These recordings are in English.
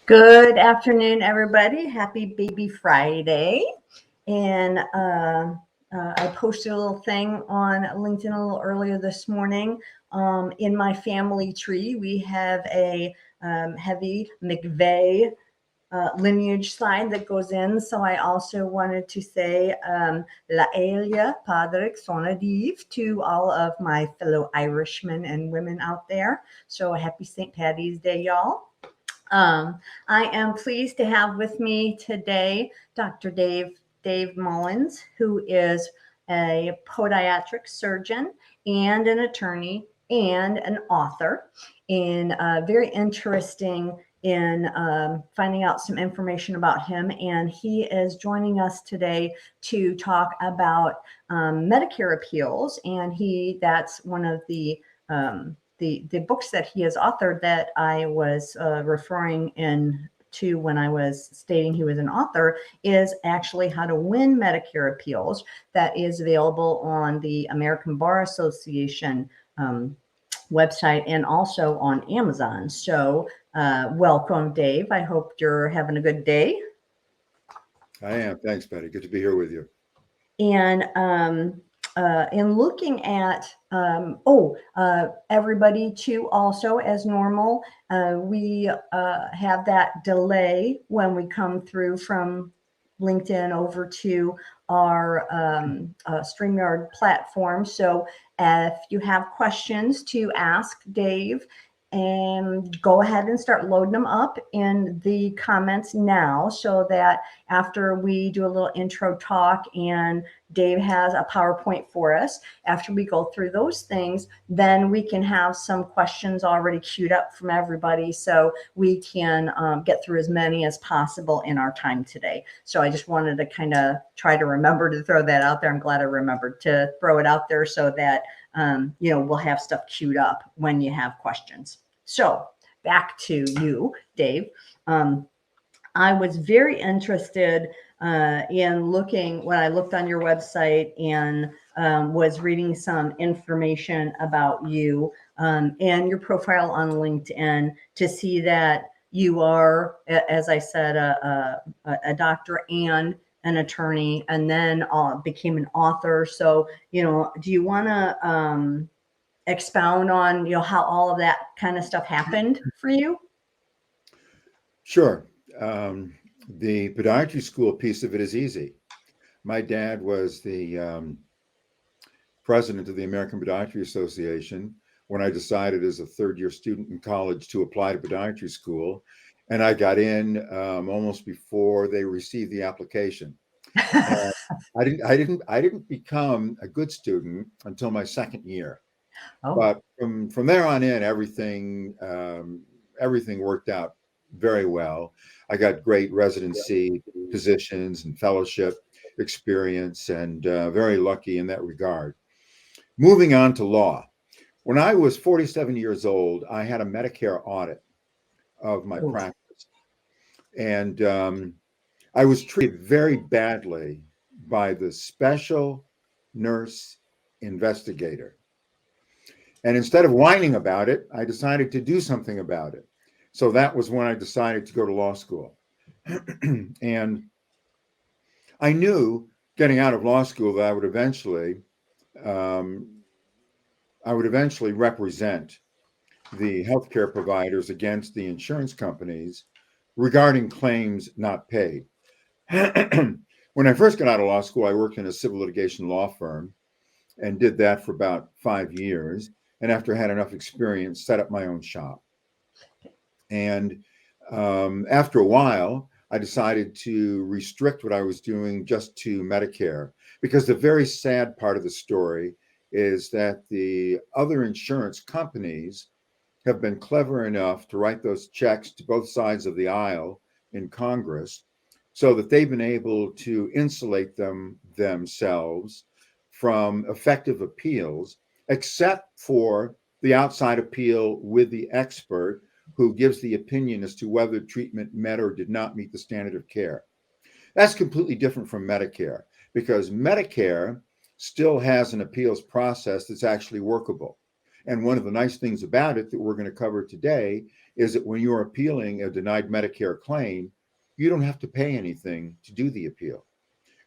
Good afternoon, everybody. Happy Baby Friday. And I posted a little thing on LinkedIn a little earlier this morning. In my family tree, we have a heavy McVeigh lineage sign that goes in. So I also wanted to say La Elia Padre Sonadiv to all of my fellow Irishmen and women out there. So happy St. Patty's Day, y'all. I am pleased to have with me today Dr. Dave Mullens, who is a podiatric surgeon and an attorney and an author, and very interesting in finding out some information about him. And he is joining us today to talk about Medicare Appeals, and that's one of the books that he has authored that I was referring to when I was stating he was an author is actually How to Win Medicare Appeals. That is available on the American Bar Association website and also on Amazon. So welcome, Dave. I hope you're having a good day. I am. Thanks, Betty. Good to be here with you. And in looking at, everybody too, also as normal, we have that delay when we come through from LinkedIn over to our StreamYard platform. So if you have questions to ask Dave, and go ahead and start loading them up in the comments now, so that after we do a little intro talk and Dave has a PowerPoint for us, after we go through those things, then we can have some questions already queued up from everybody so we can get through as many as possible in our time today. So I just wanted to kind of try to remember to throw that out there. I'm glad I remembered to throw it out there so that we'll have stuff queued up when you have questions. So back to you, Dave. I was very interested in looking when I looked on your website and was reading some information about you and your profile on LinkedIn to see that you are, as I said, a doctor and an attorney, and then became an author. So, do you want to expound on, how all of that kind of stuff happened for you? Sure. The podiatry school piece of it is easy. My dad was the president of the American Podiatry Association when I decided as a third-year student in college to apply to podiatry school, and I got in almost before they received the application. I didn't become a good student until my second year. Oh, But from there on in, everything worked out very well. I got great residency positions and fellowship experience, and very lucky in that regard. Moving on to law. When I was 47 years old, I had a Medicare audit of my practice, and I was treated very badly by the special nurse investigator. And instead of whining about it, I decided to do something about it. So that was when I decided to go to law school. And I knew getting out of law school that um, I would eventually represent the healthcare providers against the insurance companies regarding claims not paid. When I first got out of law school, I worked in a civil litigation law firm and did that for about 5 years. And after I had enough experience, set up my own shop. And after a while, I decided to restrict what I was doing just to Medicare, because the very sad part of the story is that the other insurance companies have been clever enough to write those checks to both sides of the aisle in Congress so that they've been able to insulate themselves from effective appeals, except for the outside appeal with the expert who gives the opinion as to whether treatment met or did not meet the standard of care. That's completely different from Medicare, because Medicare still has an appeals process that's actually workable. And one of the nice things about it that we're going to cover today is that when you're appealing a denied Medicare claim, you don't have to pay anything to do the appeal.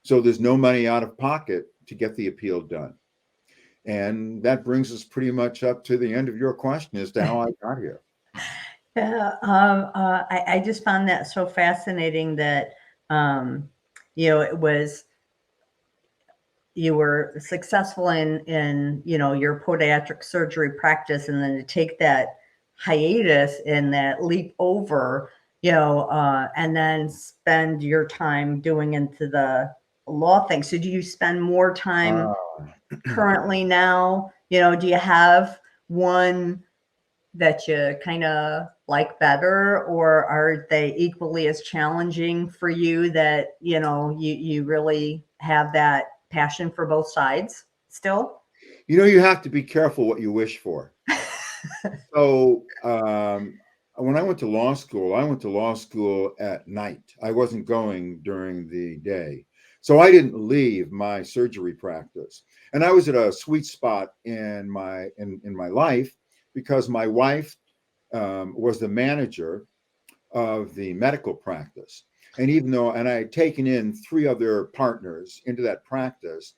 So there's no money out of pocket to get the appeal done. And that brings us pretty much up to the end of your question as to how I got here. I just found that so fascinating that, it was, you were successful in your podiatric surgery practice, and then to take that hiatus and that leap over, and then spend your time doing into the law thing. So do you spend more time currently now? Do you have one that you kind of like better, or are they equally as challenging for you that, you really have that passion for both sides still? You have to be careful what you wish for. So when I went to law school at night. I wasn't going during the day. So I didn't leave my surgery practice. And I was at a sweet spot in my life because my wife was the manager of the medical practice. And I had taken in 3 other partners into that practice,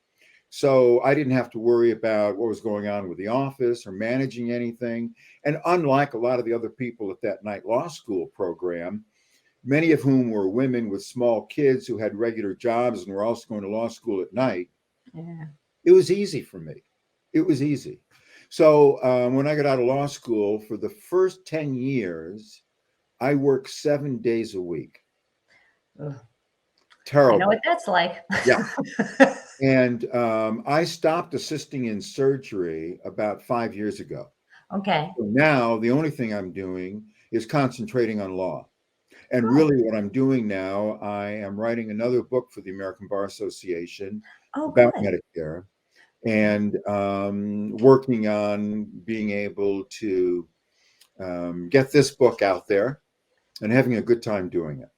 so I didn't have to worry about what was going on with the office or managing anything. And unlike a lot of the other people at that night law school program, many of whom were women with small kids who had regular jobs and were also going to law school at night, it was easy for me. It was easy. So when I got out of law school, for the first 10 years, I worked 7 days a week. Ugh. Terrible. I know what that's like. Yeah. And I stopped assisting in surgery about 5 years ago. Okay. So now the only thing I'm doing is concentrating on law. And really what I'm doing now, I am writing another book for the American Bar Association about Medicare, and working on being able to get this book out there and having a good time doing it.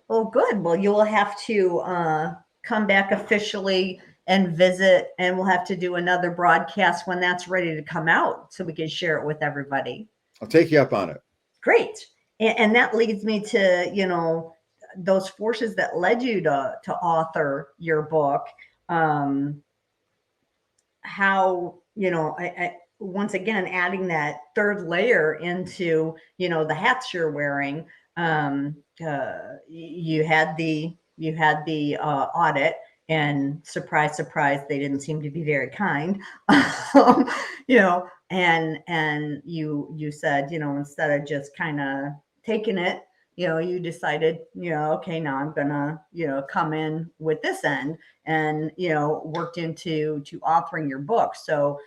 Well, good. Well, you will have to come back officially and visit, and we'll have to do another broadcast when that's ready to come out so we can share it with everybody. I'll take you up on it. Great. And that leads me to, those forces that led you to author your book. How, I once again, adding that third layer into, the hats you're wearing. You had the audit, and surprise, surprise, they didn't seem to be very kind. And you said, instead of just kind of taking it, you decided, okay, now I'm gonna, come in with this end, and, worked into authoring your book. So,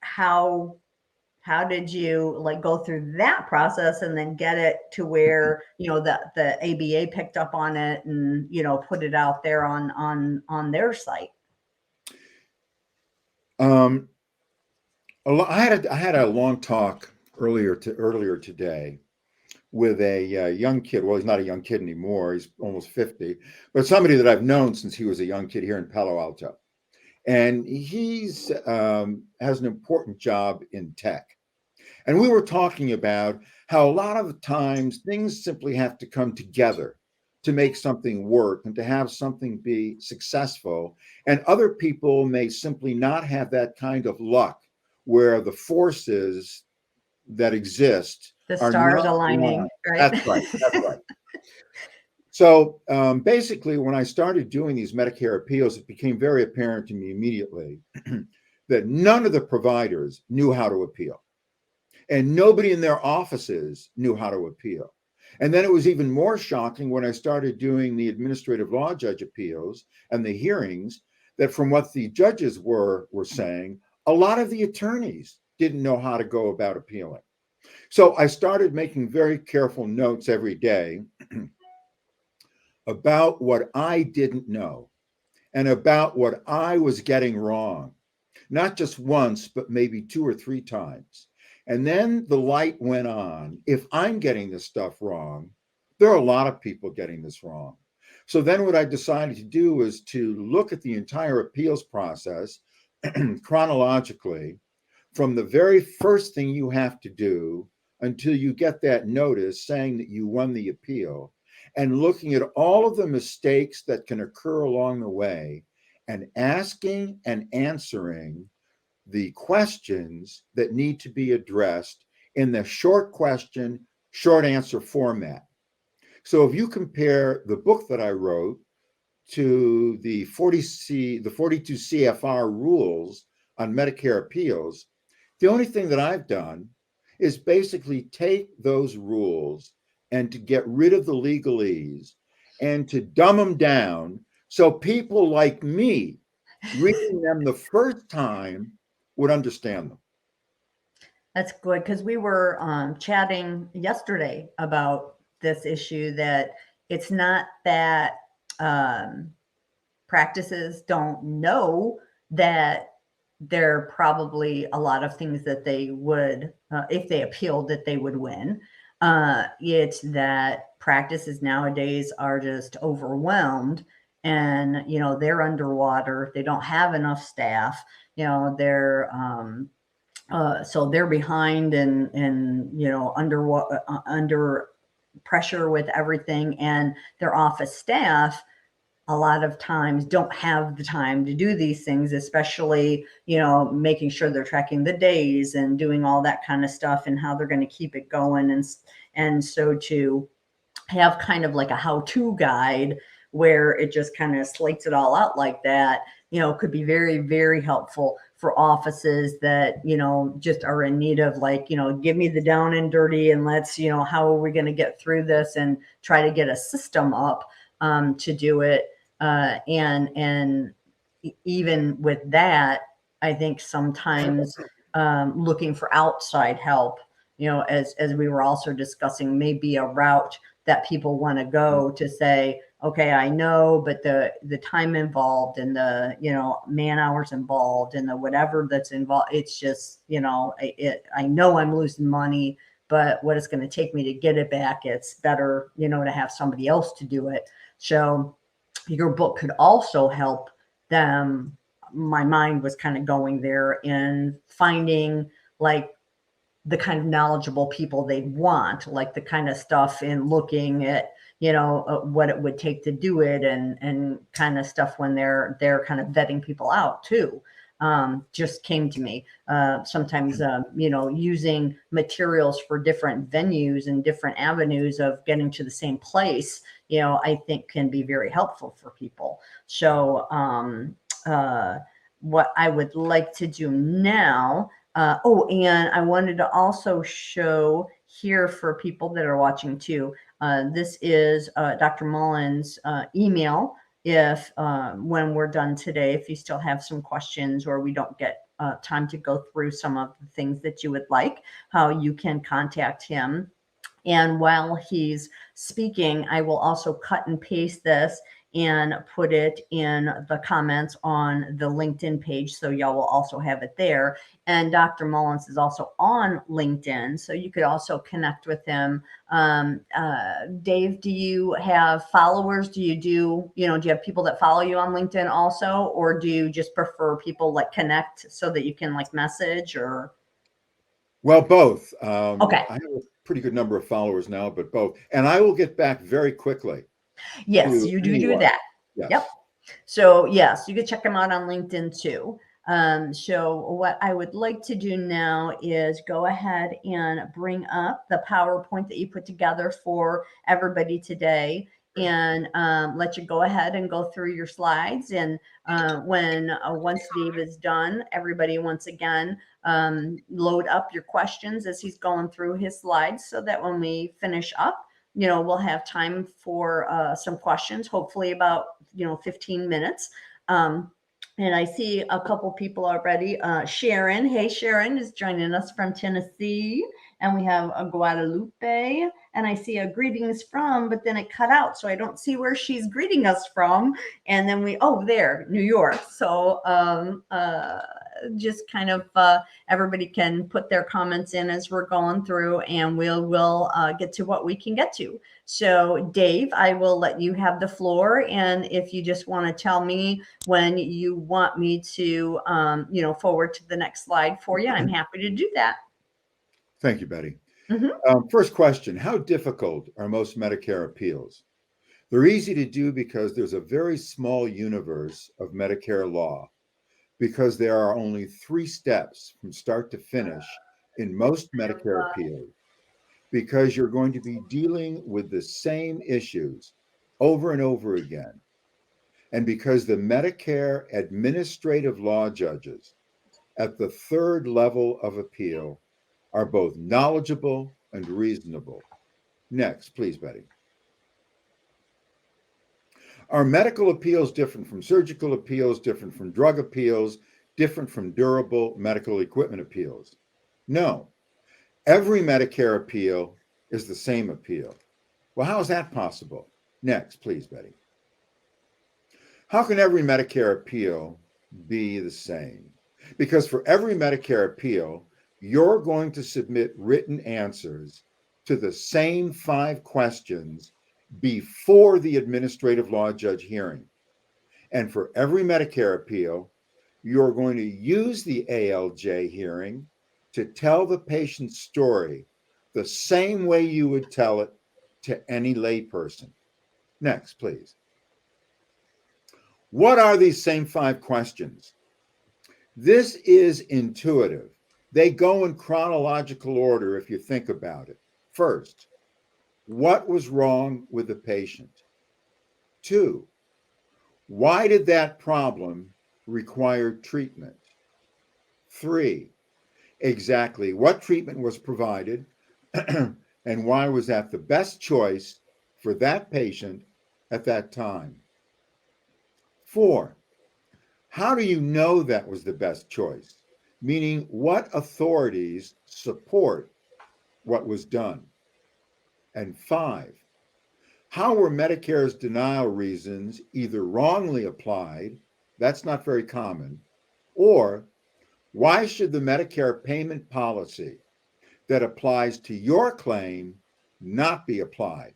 how did you go through that process and then get it to where, the ABA picked up on it and, put it out there on their site? I had a long talk earlier today with a young kid. Well, he's not a young kid anymore. He's almost 50, but somebody that I've known since he was a young kid here in Palo Alto. And he's has an important job in tech. And we were talking about how a lot of times things simply have to come together to make something work and to have something be successful. And other people may simply not have that kind of luck where the forces that exist, the stars aligning, right? That's right. That's right. So basically, when I started doing these Medicare appeals, it became very apparent to me immediately that none of the providers knew how to appeal, and nobody in their offices knew how to appeal. And then it was even more shocking when I started doing the administrative law judge appeals and the hearings, that from what the judges were saying, a lot of the attorneys didn't know how to go about appealing. So I started making very careful notes every day about what I didn't know and about what I was getting wrong, not just once, but maybe 2 or 3 times. And then the light went on. If I'm getting this stuff wrong, there are a lot of people getting this wrong. So then what I decided to do was to look at the entire appeals process chronologically, from the very first thing you have to do until you get that notice saying that you won the appeal, and looking at all of the mistakes that can occur along the way and asking and answering the questions that need to be addressed in the short question, short answer format. So if you compare the book that I wrote to the 42 CFR rules on Medicare appeals, the only thing that I've done is basically take those rules and to get rid of the legalese and to dumb them down so people like me reading them the first time would understand them. That's good, because we were chatting yesterday about this issue, that it's not that practices don't know that there are probably a lot of things that they would, if they appealed, that they would win. It's that practices nowadays are just overwhelmed, and they're underwater. They don't have enough staff. They're so they're behind, and under pressure with everything, and their office staff a lot of times don't have the time to do these things, especially, making sure they're tracking the days and doing all that kind of stuff and how they're going to keep it going. And so to have kind of like a how-to guide where it just kind of slates it all out like that, could be very, very helpful for offices that, just are in need of, like, give me the down and dirty, and let's, how are we going to get through this, and try to get a system up to do it. And even with that, I think sometimes looking for outside help, as we were also discussing, may be a route that people want to go, to say, okay, I know, but the time involved, and the man hours involved, and the whatever that's involved, it's just, I know I'm losing money, but what it's going to take me to get it back, it's better, to have somebody else to do it. So your book could also help them. My mind was kind of going there in finding, like, the kind of knowledgeable people they want, like the kind of stuff in looking at, what it would take to do it, and kind of stuff when they're kind of vetting people out too. Just came to me. Sometimes, using materials for different venues and different avenues of getting to the same place, I think can be very helpful for people. So what I would like to do now, and I wanted to also show here for people that are watching too, this is Dr. Mullens' email. If when we're done today, if you still have some questions, or we don't get time to go through some of the things that you would like, how you can contact him. And while he's speaking, I will also cut and paste this and put it in the comments on the LinkedIn page, so y'all will also have it there. And Dr. Mullens is also on LinkedIn, so you could also connect with him. Dave, do you have followers? Do you have people that follow you on LinkedIn also, or do you just prefer people like connect so that you can like message, or? Well, both. Okay. I have a pretty good number of followers now, but both. And I will get back very quickly. Yes, you do that. Yes. Yep. So yes, you can check them out on LinkedIn too. So what I would like to do now is go ahead and bring up the PowerPoint that you put together for everybody today, and let you go ahead and go through your slides. And once Dave is done, everybody, once again, load up your questions as he's going through his slides, so that when we finish up, we'll have time for some questions, hopefully about 15 minutes. And I see a couple people already. Sharon, hey, Sharon is joining us from Tennessee. And we have a Guadalupe. And I see a greetings from, but then it cut out, so I don't see where she's greeting us from. And then there, New York. So just kind of everybody can put their comments in as we're going through, and we'll get to what we can get to. So Dave, I will let you have the floor. And if you just want to tell me when you want me to, forward to the next slide for you, I'm happy to do that. Thank you, Betty. Mhm. First question, how difficult are most Medicare appeals? They're easy to do because there's a very small universe of Medicare law, because there are only 3 steps from start to finish in most Medicare appeals, because you're going to be dealing with the same issues over and over again, and because the Medicare administrative law judges at the 3rd level of appeal are both knowledgeable and reasonable. Next, please, Betty. Are medical appeals different from surgical appeals, different from drug appeals, different from durable medical equipment appeals? No. Every Medicare appeal is the same appeal. Well, how is that possible? Next, please, Betty. How can every Medicare appeal be the same? Because for every Medicare appeal, you're going to submit written answers to the same 5 questions before the administrative law judge hearing. And for every Medicare appeal, you're going to use the ALJ hearing to tell the patient's story the same way you would tell it to any layperson. Next, please. What are these same 5 questions? This is intuitive. They go in chronological order if you think about it. First, what was wrong with the patient? 2, why did that problem require treatment? 3, exactly what treatment was provided and why was that the best choice for that patient at that time? 4, how do you know that was the best choice? Meaning, what authorities support what was done? And 5, how were Medicare's denial reasons either wrongly applied, that's not very common, or why should the Medicare payment policy that applies to your claim not be applied?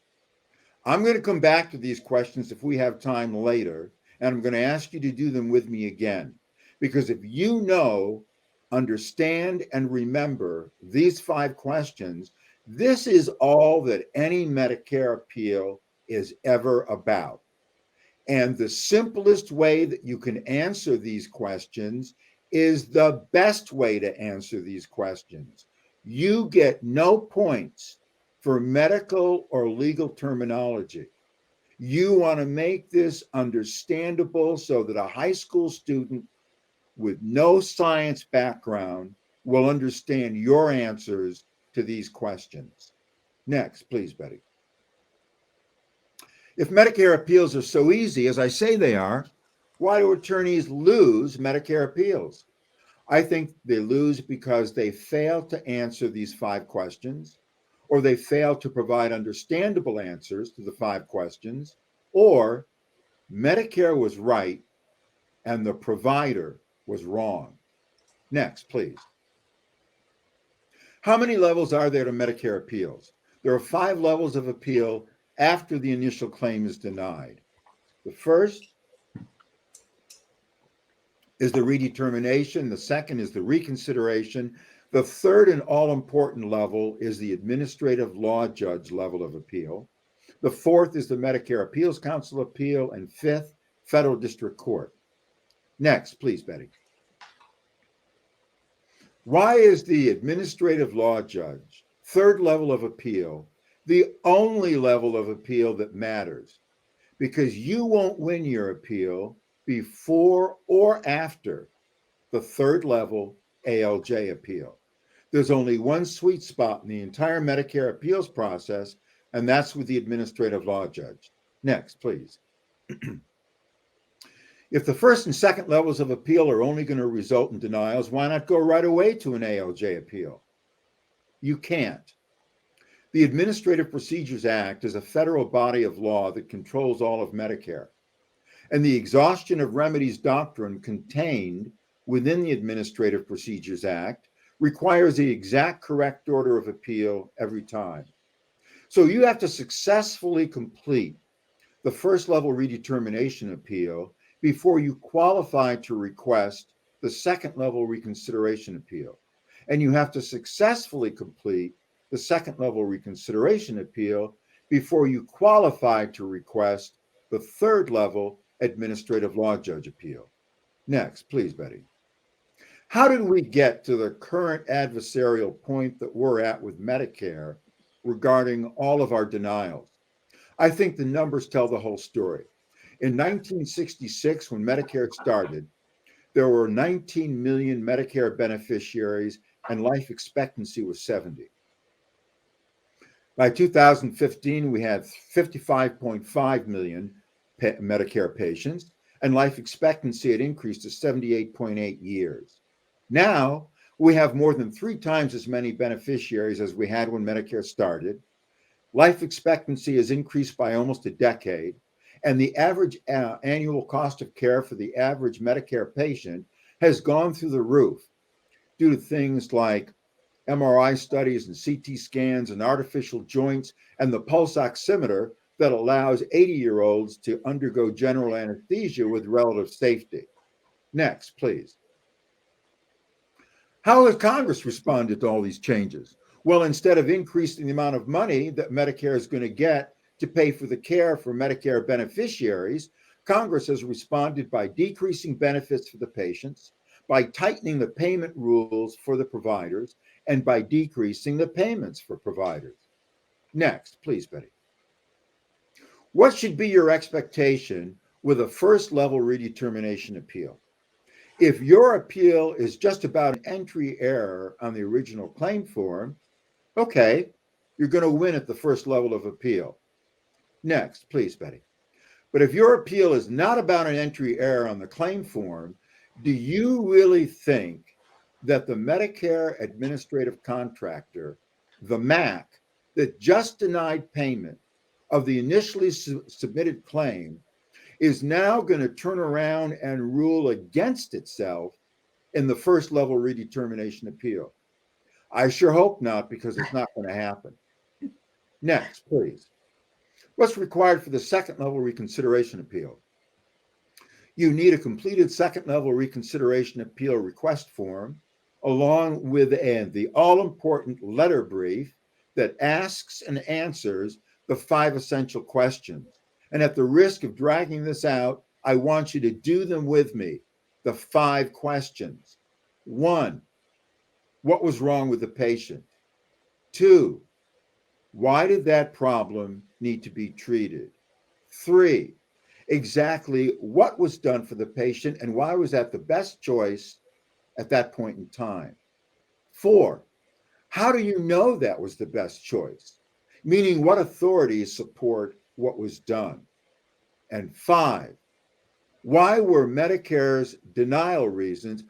I'm going to come back to these questions if we have time later, and I'm going to ask you to do them with me again. Because if you know, understand, and remember these 5 questions, this is all that any Medicare appeal is ever about. And the simplest way that you can answer these questions is the best way to answer these questions. You get no points for medical or legal terminology. You want to make this understandable so that a high school student with no science background will understand your answers to these questions. Next, please, Betty. If Medicare appeals are so easy, as I say they are, why do attorneys lose Medicare appeals? I think they lose because they fail to answer these 5 questions, or they fail to provide understandable answers to the 5 questions, or Medicare was right and the provider was wrong. Next, please. How many levels are there to Medicare appeals? There are 5 levels of appeal after the initial claim is denied. The first is the redetermination. The second is the reconsideration. The third and all-important level is the administrative law judge level of appeal. The fourth is the Medicare Appeals Council appeal. And 5th, federal district court. Next, please, Betty. Why is the administrative law judge, 3rd level of appeal, the only level of appeal that matters? Because you won't win your appeal before or after the 3rd level ALJ appeal. There's only one sweet spot in the entire Medicare appeals process, and that's with the administrative law judge. Next, please. If the 1st and 2nd levels of appeal are only going to result in denials, why not go right away to an ALJ appeal? You can't. The Administrative Procedures Act is a federal body of law that controls all of Medicare. And the exhaustion of remedies doctrine contained within the Administrative Procedures Act requires the exact correct order of appeal every time. So you have to successfully complete the 1st level redetermination appeal before you qualify to request the 2nd level reconsideration appeal. And you have to successfully complete the second level reconsideration appeal before you qualify to request the third level administrative law judge appeal. Next, please, Betty. How did we get to the current adversarial point that we're at with Medicare regarding all of our denials? I think the numbers tell the whole story. In 1966, when Medicare started, there were 19 million Medicare beneficiaries and life expectancy was 70. By 2015, we had 55.5 million Medicare patients, and life expectancy had increased to 78.8 years. Now, we have more than 3 times as many beneficiaries as we had when Medicare started. Life expectancy has increased by almost a decade, and the average annual cost of care for the average Medicare patient has gone through the roof due to things like MRI studies and CT scans and artificial joints and the pulse oximeter that allows 80-year-olds to undergo general anesthesia with relative safety. Next, please. How has Congress responded to all these changes? Well, instead of increasing the amount of money that Medicare is going to get to pay for the care for Medicare beneficiaries, Congress has responded by decreasing benefits for the patients, by tightening the payment rules for the providers, and by decreasing the payments for providers. Next, please, Betty. What should be your expectation with a first level redetermination appeal? If your appeal is just about an entry error on the original claim form, okay, you're going to win at the first level of appeal. Next, please, Betty. But if your appeal is not about an entry error on the claim form, do you really think that the Medicare Administrative Contractor, the MAC, that just denied payment of the initially submitted claim is now going to turn around and rule against itself in the first level redetermination appeal? I sure hope not, because it's not going to happen. Next, please. What's required for the second level reconsideration appeal? You need a completed second level reconsideration appeal request form, along with the all-important letter brief that asks and answers the 5 essential questions. And at the risk of dragging this out, I want you to do them with me. The 5 questions. 1, what was wrong with the patient? 2, why did that problem need to be treated? 3, exactly what was done for the patient and why was that the best choice at that point in time? 4, how do you know that was the best choice? Meaning, what authorities support what was done? And 5, why were Medicare's denial reasons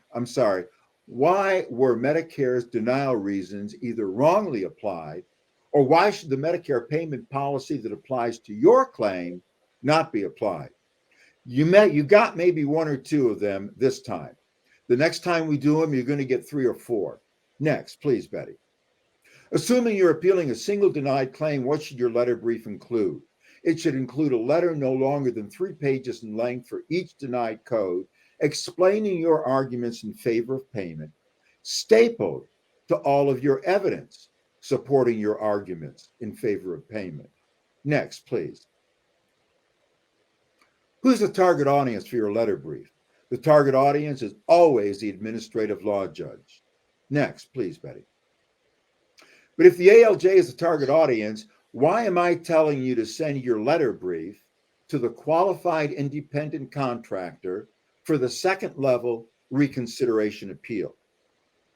either wrongly applied, or why should the Medicare payment policy that applies to your claim not be applied? You got maybe 1 or 2 of them this time. The next time we do them, you're going to get 3 or 4. Next, please, Betty. Assuming you're appealing a single denied claim, what should your letter brief include? It should include a letter no longer than 3 pages in length for each denied code, explaining your arguments in favor of payment, stapled to all of your evidence supporting your arguments in favor of payment. Next, please. Who's the target audience for your letter brief? The target audience is always the administrative law judge. Next, please, Betty. But if the ALJ is the target audience, why am I telling you to send your letter brief to the qualified independent contractor for the second level reconsideration appeal?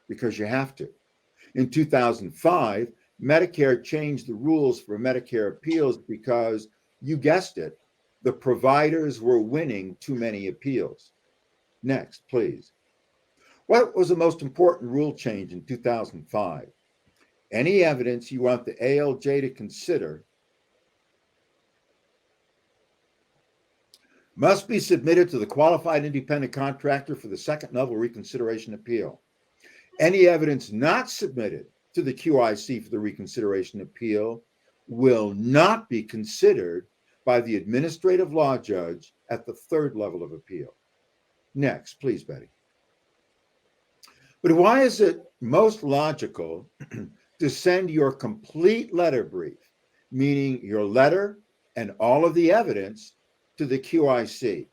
Because you have to. In 2005, Medicare changed the rules for Medicare appeals because, you guessed it, the providers were winning too many appeals. Next, please. What was the most important rule change in 2005? Any evidence you want the ALJ to consider must be submitted to the qualified independent contractor for the second level reconsideration appeal. Any evidence not submitted to the QIC for the reconsideration appeal will not be considered by the administrative law judge at the third level of appeal. Next, please, Betty. But why is it most logical to send your complete letter brief, meaning your letter and all of the evidence, to the QIC.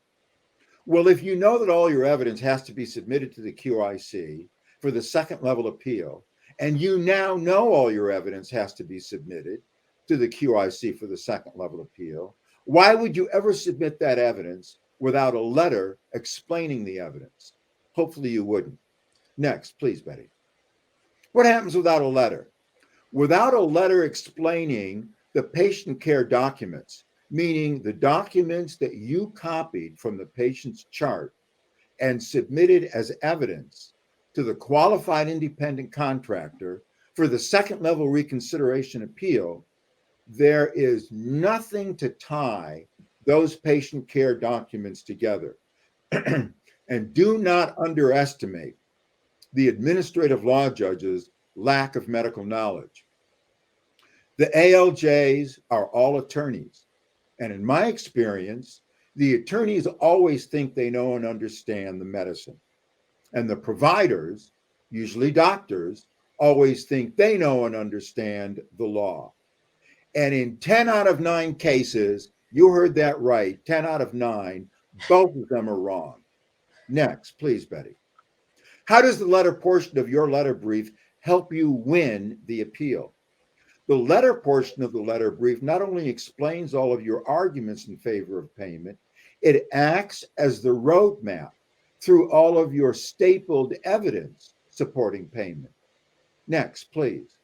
Well, if you know that all your evidence has to be submitted to the QIC for the second level appeal, and you now know all your evidence has to be submitted to the QIC for the second level appeal, why would you ever submit that evidence without a letter explaining the evidence? Hopefully you wouldn't. Next, please, Betty. What happens without a letter? Without a letter explaining the patient care documents, meaning the documents that you copied from the patient's chart and submitted as evidence to the qualified independent contractor for the second level reconsideration appeal, there is nothing to tie those patient care documents together. And do not underestimate the administrative law judge's lack of medical knowledge. The ALJs are all attorneys. And in my experience, the attorneys always think they know and understand the medicine. And the providers, usually doctors, always think they know and understand the law. And in 10 out of 9 cases, you heard that right, 10 out of 9, both of them are wrong. Next, please, Betty. How does the letter portion of your letter brief help you win the appeal? The letter portion of the letter brief not only explains all of your arguments in favor of payment, it acts as the roadmap through all of your stapled evidence supporting payment. Next, please.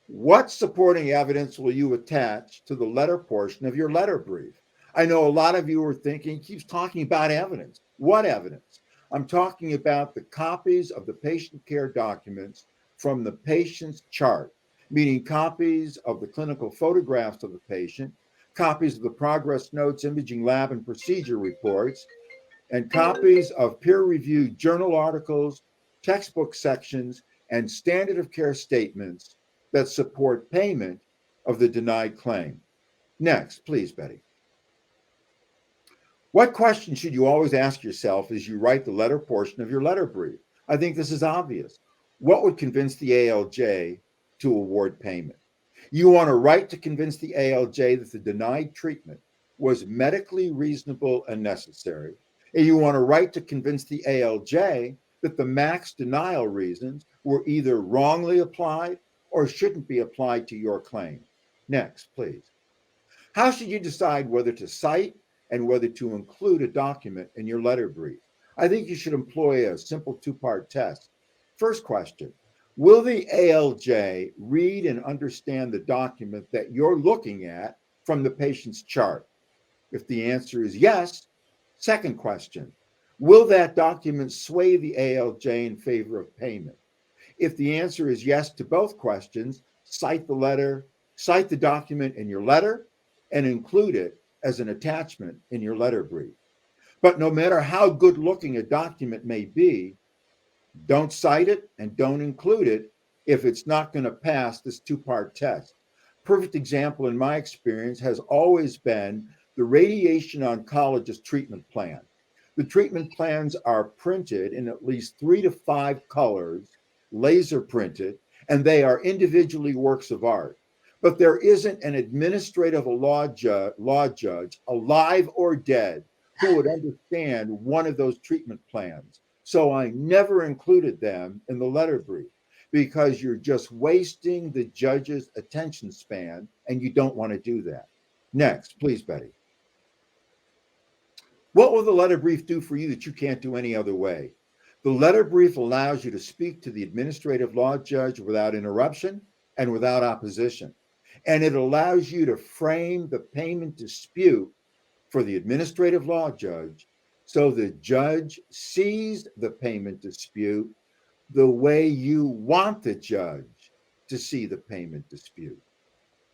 What supporting evidence will you attach to the letter portion of your letter brief? I know a lot of you are thinking, he keeps talking about evidence. What evidence? I'm talking about the copies of the patient care documents from the patient's chart, meaning copies of the clinical photographs of the patient, copies of the progress notes, imaging lab and procedure reports, and copies of peer-reviewed journal articles, textbook sections, and standard of care statements that support payment of the denied claim. Next, please, Betty. What question should you always ask yourself as you write the letter portion of your letter brief? I think this is obvious. What would convince the ALJ to award payment? You want to write to convince the ALJ that the denied treatment was medically reasonable and necessary. And you want to write to convince the ALJ that the max denial reasons were either wrongly applied or shouldn't be applied to your claim. Next, please. How should you decide whether to cite and whether to include a document in your letter brief? I think you should employ a simple 2-part test. First question, will the ALJ read and understand the document that you're looking at from the patient's chart? If the answer is yes, second question, will that document sway the ALJ in favor of payment? If the answer is yes to both questions, cite the document in your letter and include it as an attachment in your letter brief. But no matter how good looking a document may be, don't cite it and don't include it if it's not going to pass this 2-part test. Perfect example in my experience has always been the radiation oncologist treatment plan. The treatment plans are printed in at least 3 to 5 colors, laser printed, and they are individually works of art. But there isn't an administrative law judge, alive or dead, who would understand one of those treatment plans. So I never included them in the letter brief because you're just wasting the judge's attention span, and you don't want to do that. Next, please, Betty. What will the letter brief do for you that you can't do any other way? The letter brief allows you to speak to the administrative law judge without interruption and without opposition. And it allows you to frame the payment dispute for the administrative law judge so the judge sees the payment dispute the way you want the judge to see the payment dispute.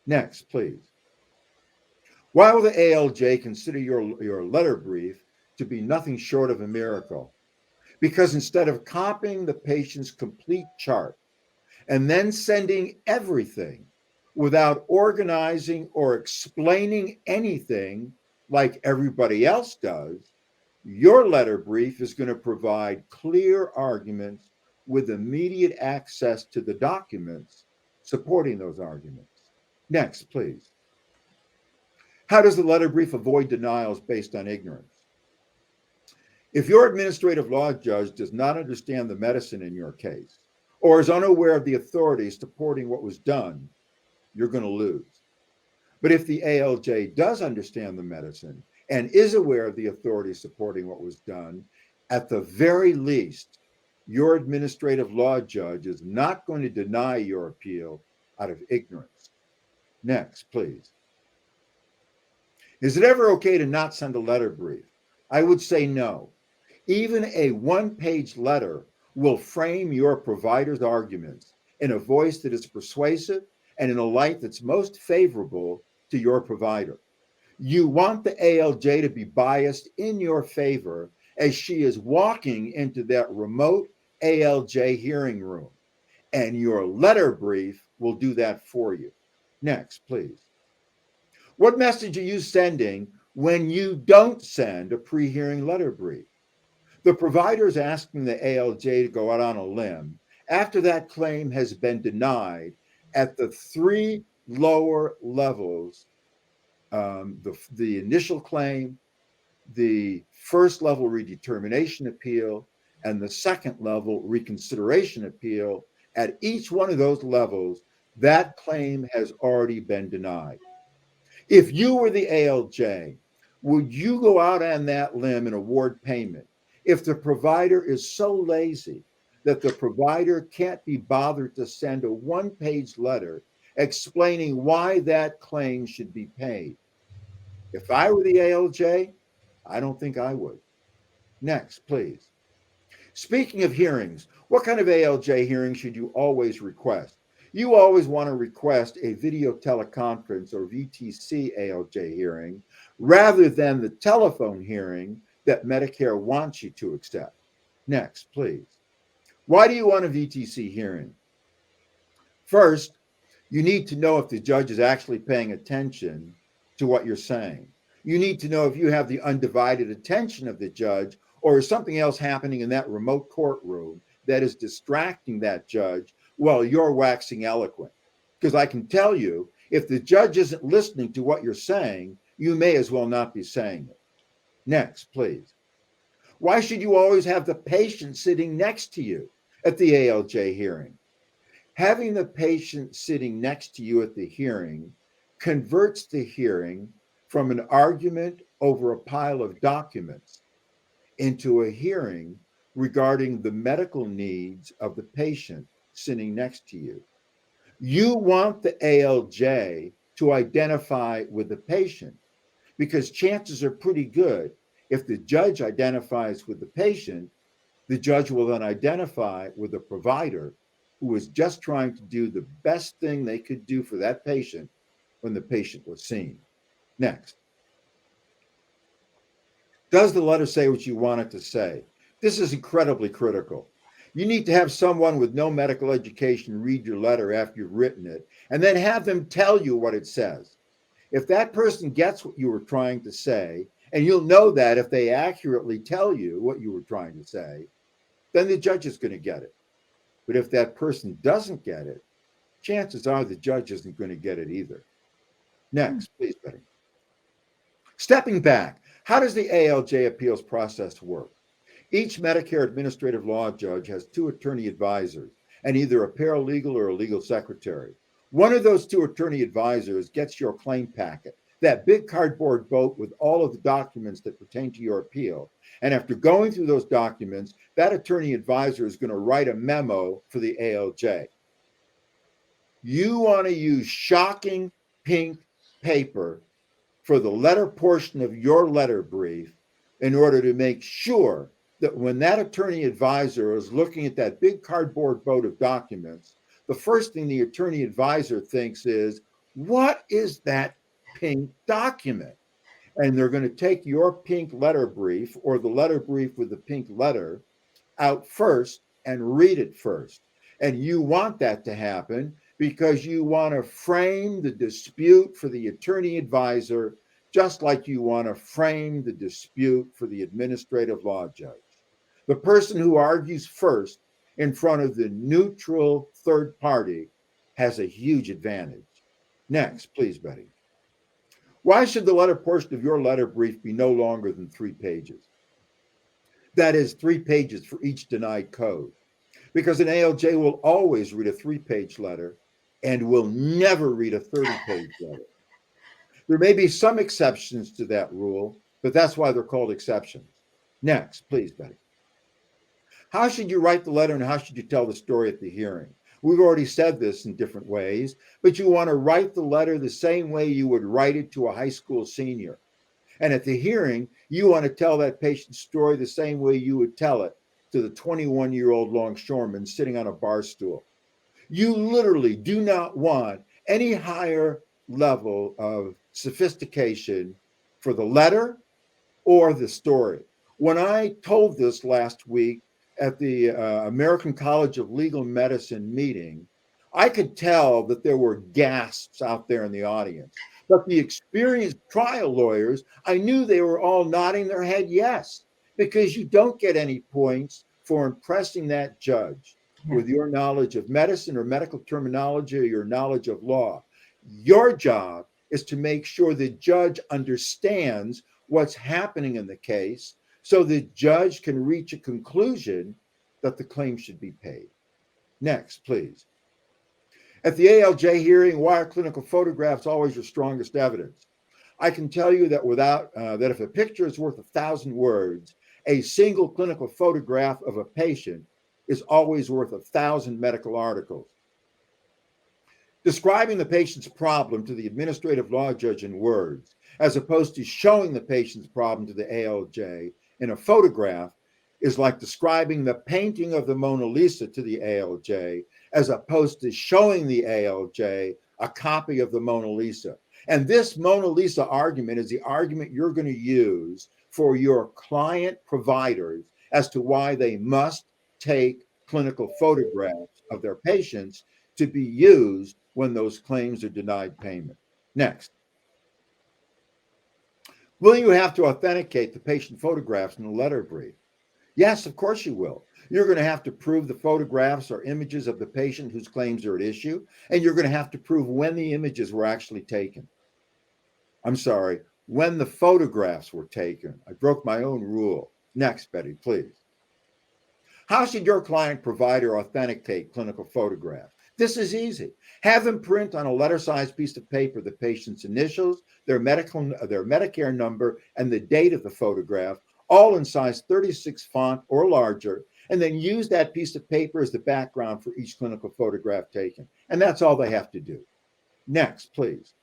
Next, please. Why will the ALJ consider your letter brief to be nothing short of a miracle? Because instead of copying the patient's complete chart and then sending everything without organizing or explaining anything like everybody else does, your letter brief is going to provide clear arguments with immediate access to the documents supporting those arguments. Next, please. How does the letter brief avoid denials based on ignorance? If your administrative law judge does not understand the medicine in your case, or is unaware of the authorities supporting what was done, you're going to lose. But if the ALJ does understand the medicine and is aware of the authorities supporting what was done, at the very least, your administrative law judge is not going to deny your appeal out of ignorance. Next, please. Is it ever okay to not send a letter brief? I would say no. Even a one-page letter will frame your provider's arguments in a voice that is persuasive and in a light that's most favorable to your provider. You want the ALJ to be biased in your favor as she is walking into that remote ALJ hearing room, and your letter brief will do that for you. Next, please. What message are you sending when you don't send a pre-hearing letter brief? The provider is asking the ALJ to go out on a limb after that claim has been denied at the three lower levels, the initial claim, the first level redetermination appeal, and the second level reconsideration appeal. At each one of those levels, that claim has already been denied. If you were the ALJ, would you go out on that limb and award payment if the provider is so lazy that the provider can't be bothered to send a one-page letter explaining why that claim should be paid? If I were the ALJ, I don't think I would. Next, please. Speaking of hearings, what kind of ALJ hearing should you always request? You always want to request a video teleconference or VTC ALJ hearing rather than the telephone hearing that Medicare wants you to accept. Next, please. Why do you want a VTC hearing? First, you need to know if the judge is actually paying attention to what you're saying. You need to know if you have the undivided attention of the judge, or is something else happening in that remote courtroom that is distracting that judge while you're waxing eloquent. Because I can tell you, if the judge isn't listening to what you're saying, you may as well not be saying it. Next, please. Why should you always have the patient sitting next to you at the ALJ hearing? Having the patient sitting next to you at the hearing converts the hearing from an argument over a pile of documents into a hearing regarding the medical needs of the patient sitting next to you. You want the ALJ to identify with the patient because chances are pretty good if the judge identifies with the patient, the judge will then identify with the provider who is just trying to do the best thing they could do for that patient when the patient was seen. Next. Does the letter say what you want it to say? This is incredibly critical. You need to have someone with no medical education read your letter after you've written it, and then have them tell you what it says. If that person gets what you were trying to say, and you'll know that if they accurately tell you what you were trying to say, then the judge is going to get it. But if that person doesn't get it, chances are the judge isn't going to get it either. Next, please, Betty. Stepping back, how does the ALJ appeals process work? Each Medicare administrative law judge has two attorney advisors and either a paralegal or a legal secretary. One of those two attorney advisors gets your claim packet, that big cardboard boat with all of the documents that pertain to your appeal. And after going through those documents, that attorney advisor is going to write a memo for the ALJ. You want to use shocking pink paper for the letter portion of your letter brief in order to make sure that when that attorney advisor is looking at that big cardboard boat of documents, the first thing the attorney advisor thinks is, what is that pink document? And they're going to take your pink letter brief or the letter brief with the pink letter out first and read it first. And you want that to happen because you want to frame the dispute for the attorney advisor just like you want to frame the dispute for the administrative law judge. The person who argues first in front of the neutral third party has a huge advantage. Next, please, Betty. Why should the letter portion of your letter brief be no longer than 3 pages? That is 3 pages for each denied code, because an ALJ will always read a 3-page letter and will never read a 30-page letter. There may be some exceptions to that rule, but that's why they're called exceptions. Next, please, Betty. How should you write the letter and how should you tell the story at the hearing? We've already said this in different ways, but you want to write the letter the same way you would write it to a high school senior. And at the hearing, you want to tell that patient's story the same way you would tell it to the 21-year-old longshoreman sitting on a bar stool. You literally do not want any higher level of sophistication for the letter or the story. When I told this last week at the American College of Legal Medicine meeting, I could tell that there were gasps out there in the audience. But the experienced trial lawyers, I knew they were all nodding their head yes, because you don't get any points for impressing that judge with your knowledge of medicine or medical terminology or your knowledge of law. Your job is to make sure the judge understands what's happening in the case so the judge can reach a conclusion that the claim should be paid. Next, please. At the ALJ hearing, why are clinical photographs always your strongest evidence? I can tell you that that if a picture is worth 1,000 words, a single clinical photograph of a patient is always worth 1,000 medical articles. Describing the patient's problem to the administrative law judge in words, as opposed to showing the patient's problem to the ALJ in a photograph, is like describing the painting of the Mona Lisa to the ALJ, as opposed to showing the ALJ a copy of the Mona Lisa. And this Mona Lisa argument is the argument you're going to use for your client providers as to why they must take clinical photographs of their patients to be used when those claims are denied payment. Next. Will you have to authenticate the patient photographs in the letter brief? Yes, of course you will. You're going to have to prove the photographs are images of the patient whose claims are at issue, and you're going to have to prove when the images were actually taken. I'm sorry, when the photographs were taken. I broke my own rule. Next, Betty, please. How should your client provider authenticate clinical photographs? This is easy. Have them print on a letter-sized piece of paper the patient's initials, their Medicare number, and the date of the photograph, all in size 36 font or larger, and then use that piece of paper as the background for each clinical photograph taken. And that's all they have to do. Next, please.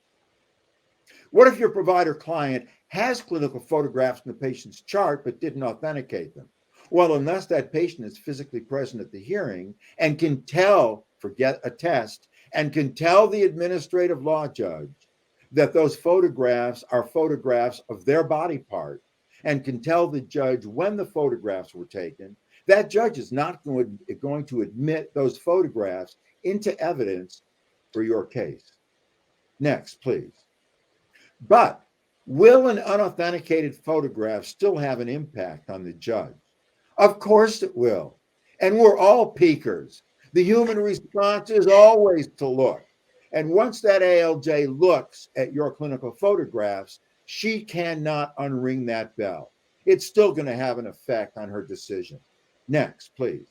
What if your provider client has clinical photographs in the patient's chart but didn't authenticate them? Well, unless that patient is physically present at the hearing and can tell, forget a test, and can tell the administrative law judge that those photographs are photographs of their body part and can tell the judge when the photographs were taken, that judge is not going to admit those photographs into evidence for your case. Next, please. But will an unauthenticated photograph still have an impact on the judge? Of course it will. And we're all peekers. The human response is always to look. And once that ALJ looks at your clinical photographs, she cannot unring that bell. It's still going to have an effect on her decision. Next, please.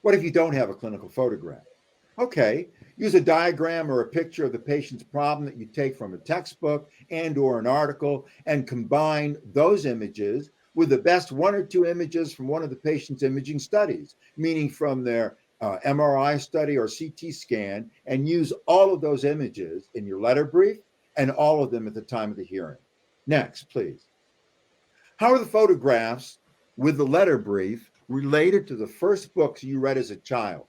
What if you don't have a clinical photograph? Okay, use a diagram or a picture of the patient's problem that you take from a textbook and or an article and combine those images with the best 1 or 2 images from one of the patient's imaging studies, meaning from their MRI study or CT scan, and use all of those images in your letter brief and all of them at the time of the hearing. Next, please. How are the photographs with the letter brief related to the first books you read as a child?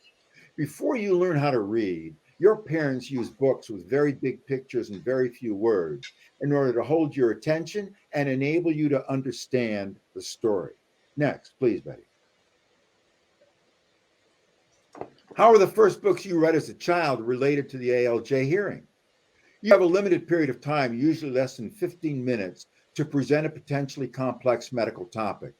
Before you learn how to read, your parents use books with very big pictures and very few words in order to hold your attention and enable you to understand the story. Next, please, Betty. How are the first books you read as a child related to the ALJ hearing? You have a limited period of time, usually less than 15 minutes, to present a potentially complex medical topic.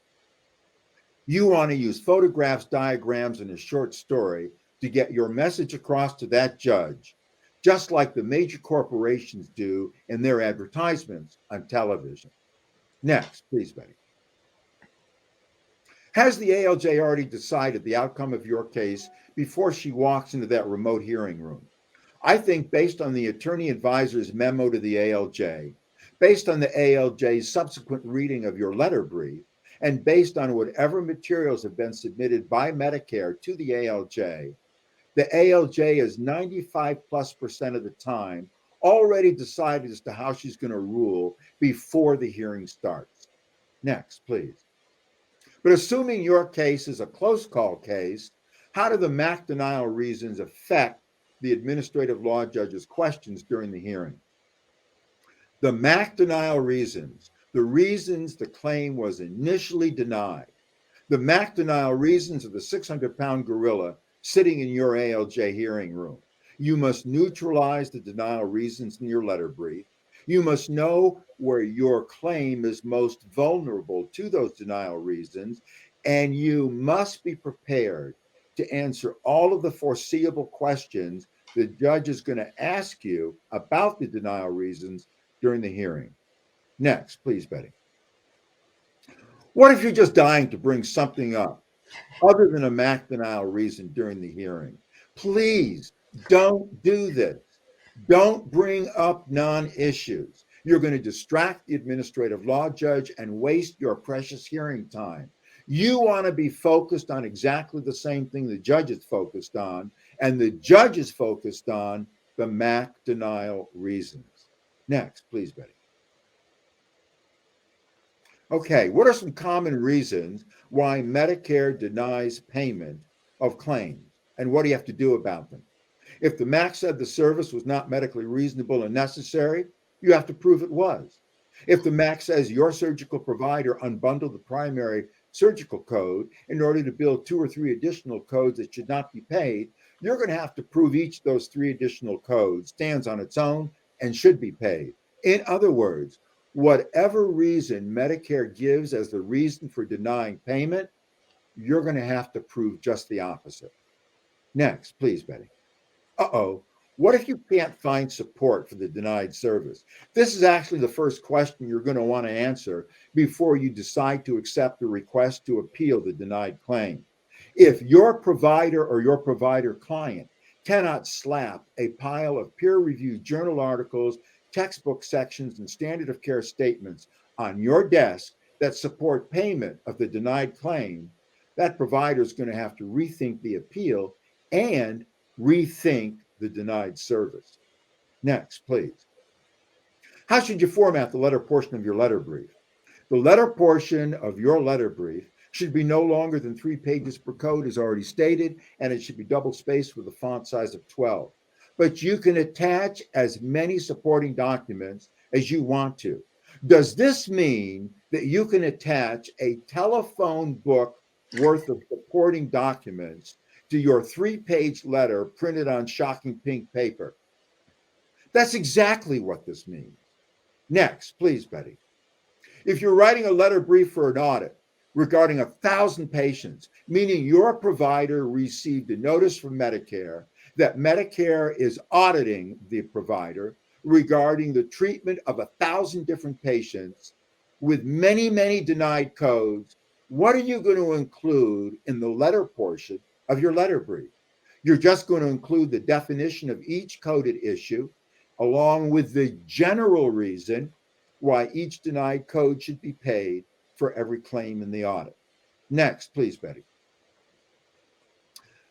You want to use photographs, diagrams, and a short story to get your message across to that judge, just like the major corporations do in their advertisements on television. Next, please, Betty. Has the ALJ already decided the outcome of your case before she walks into that remote hearing room? I think based on the attorney advisor's memo to the ALJ, based on the ALJ's subsequent reading of your letter brief, and based on whatever materials have been submitted by Medicare to the ALJ is 95+% of the time already decided as to how she's going to rule before the hearing starts. Next, please. But assuming your case is a close call case, how do the MAC denial reasons affect the administrative law judge's questions during the hearing? The MAC denial reasons, the reasons the claim was initially denied, the MAC denial reasons of the 600-pound gorilla sitting in your ALJ hearing room. You must neutralize the denial reasons in your letter brief. You must know where your claim is most vulnerable to those denial reasons, and you must be prepared to answer all of the foreseeable questions the judge is going to ask you about the denial reasons during the hearing. Next, please, Betty. What if you're just dying to bring something up other than a MAC denial reason during the hearing? Please don't do this. Don't bring up non-issues. You're going to distract the administrative law judge and waste your precious hearing time. You want to be focused on exactly the same thing the judge is focused on, and the judge is focused on the MAC denial reasons. Next, please, Betty. Okay, what are some common reasons why Medicare denies payment of claims, and what do you have to do about them? If the MAC said the service was not medically reasonable and necessary, you have to prove it was. If the MAC says your surgical provider unbundled the primary surgical code in order to bill 2 or 3 additional codes that should not be paid, you're going to have to prove each of those 3 additional codes stands on its own and should be paid. In other words, whatever reason Medicare gives as the reason for denying payment, you're going to have to prove just the opposite. Next, please, Betty. What if you can't find support for the denied service? This is actually the first question you're going to want to answer before you decide to accept the request to appeal the denied claim. If your provider or your provider client cannot slap a pile of peer-reviewed journal articles, textbook sections, and standard of care statements on your desk that support payment of the denied claim, that provider is going to have to rethink the appeal and rethink the denied service. Next, please. How should you format the letter portion of your letter brief? The letter portion of your letter brief should be no longer than 3 pages per code, as already stated, and it should be double spaced with a font size of 12. But you can attach as many supporting documents as you want to. Does this mean that you can attach a telephone book worth of supporting documents to your 3-page letter printed on shocking pink paper? That's exactly what this means. Next, please, Betty. If you're writing a letter brief for an audit regarding 1,000 patients, meaning your provider received a notice from Medicare that Medicare is auditing the provider regarding the treatment of 1,000 different patients with many, many denied codes, what are you going to include in the letter portion of your letter brief? You're just going to include the definition of each coded issue, along with the general reason why each denied code should be paid for every claim in the audit. Next, please, Betty.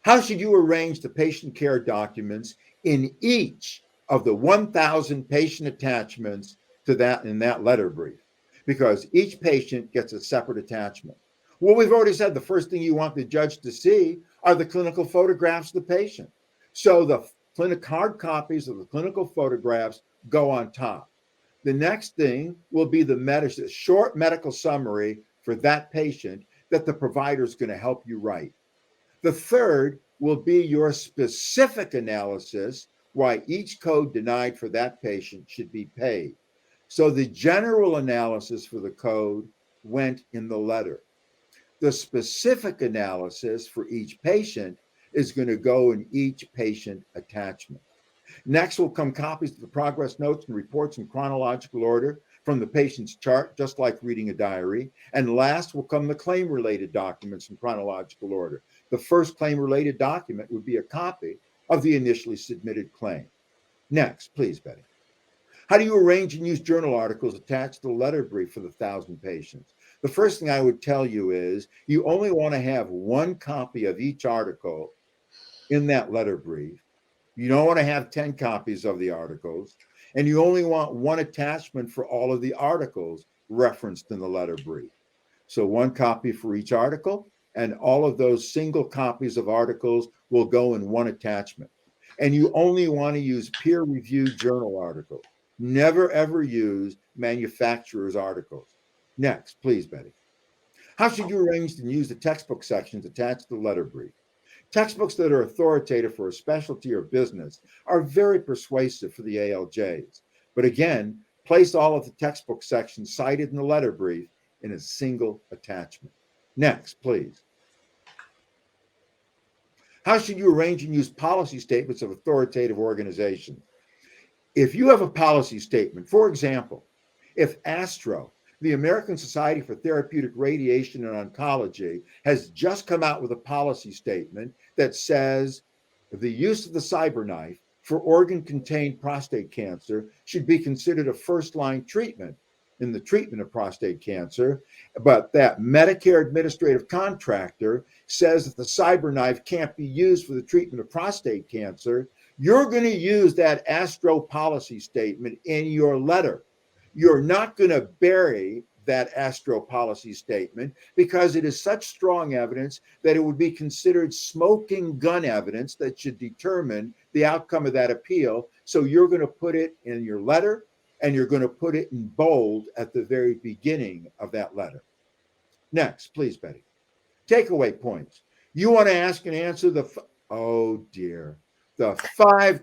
How should you arrange the patient care documents in each of the 1,000 patient attachments to that in that letter brief? Because each patient gets a separate attachment. Well, we've already said the first thing you want the judge to see are the clinical photographs of the patient. So the hard copies of the clinical photographs go on top. The next thing will be the short medical summary for that patient that the provider is going to help you write. The third will be your specific analysis why each code denied for that patient should be paid. So the general analysis for the code went in the letter. The specific analysis for each patient is going to go in each patient attachment. Next will come copies of the progress notes and reports in chronological order from the patient's chart, just like reading a diary. And last will come the claim-related documents in chronological order. The first claim-related document would be a copy of the initially submitted claim. Next, please, Betty. How do you arrange and use journal articles attached to the letter brief for the 1,000 patients? The first thing I would tell you is you only want to have one copy of each article in that letter brief. You don't want to have 10 copies of the articles, and you only want one attachment for all of the articles referenced in the letter brief. So one copy for each article, and all of those single copies of articles will go in one attachment. And you only want to use peer-reviewed journal articles. Never, ever use manufacturer's articles. Next, please, Betty. How should you arrange and use the textbook sections attached to the letter brief? Textbooks that are authoritative for a specialty or business are very persuasive for the ALJs. But again, place all of the textbook sections cited in the letter brief in a single attachment. Next, please. How should you arrange and use policy statements of authoritative organizations? If you have a policy statement, for example, if ASTRO, the American Society for Therapeutic Radiation and Oncology, has just come out with a policy statement that says the use of the CyberKnife for organ-contained prostate cancer should be considered a first-line treatment in the treatment of prostate cancer, but that Medicare administrative contractor says that the CyberKnife can't be used for the treatment of prostate cancer, you're going to use that ASTRO policy statement in your letter. You're not going to bury that ASTRO policy statement because it is such strong evidence that it would be considered smoking gun evidence that should determine the outcome of that appeal. So you're going to put it in your letter, and you're going to put it in bold at the very beginning of that letter. Next, please, Betty. Takeaway points. You want to ask and answer the 5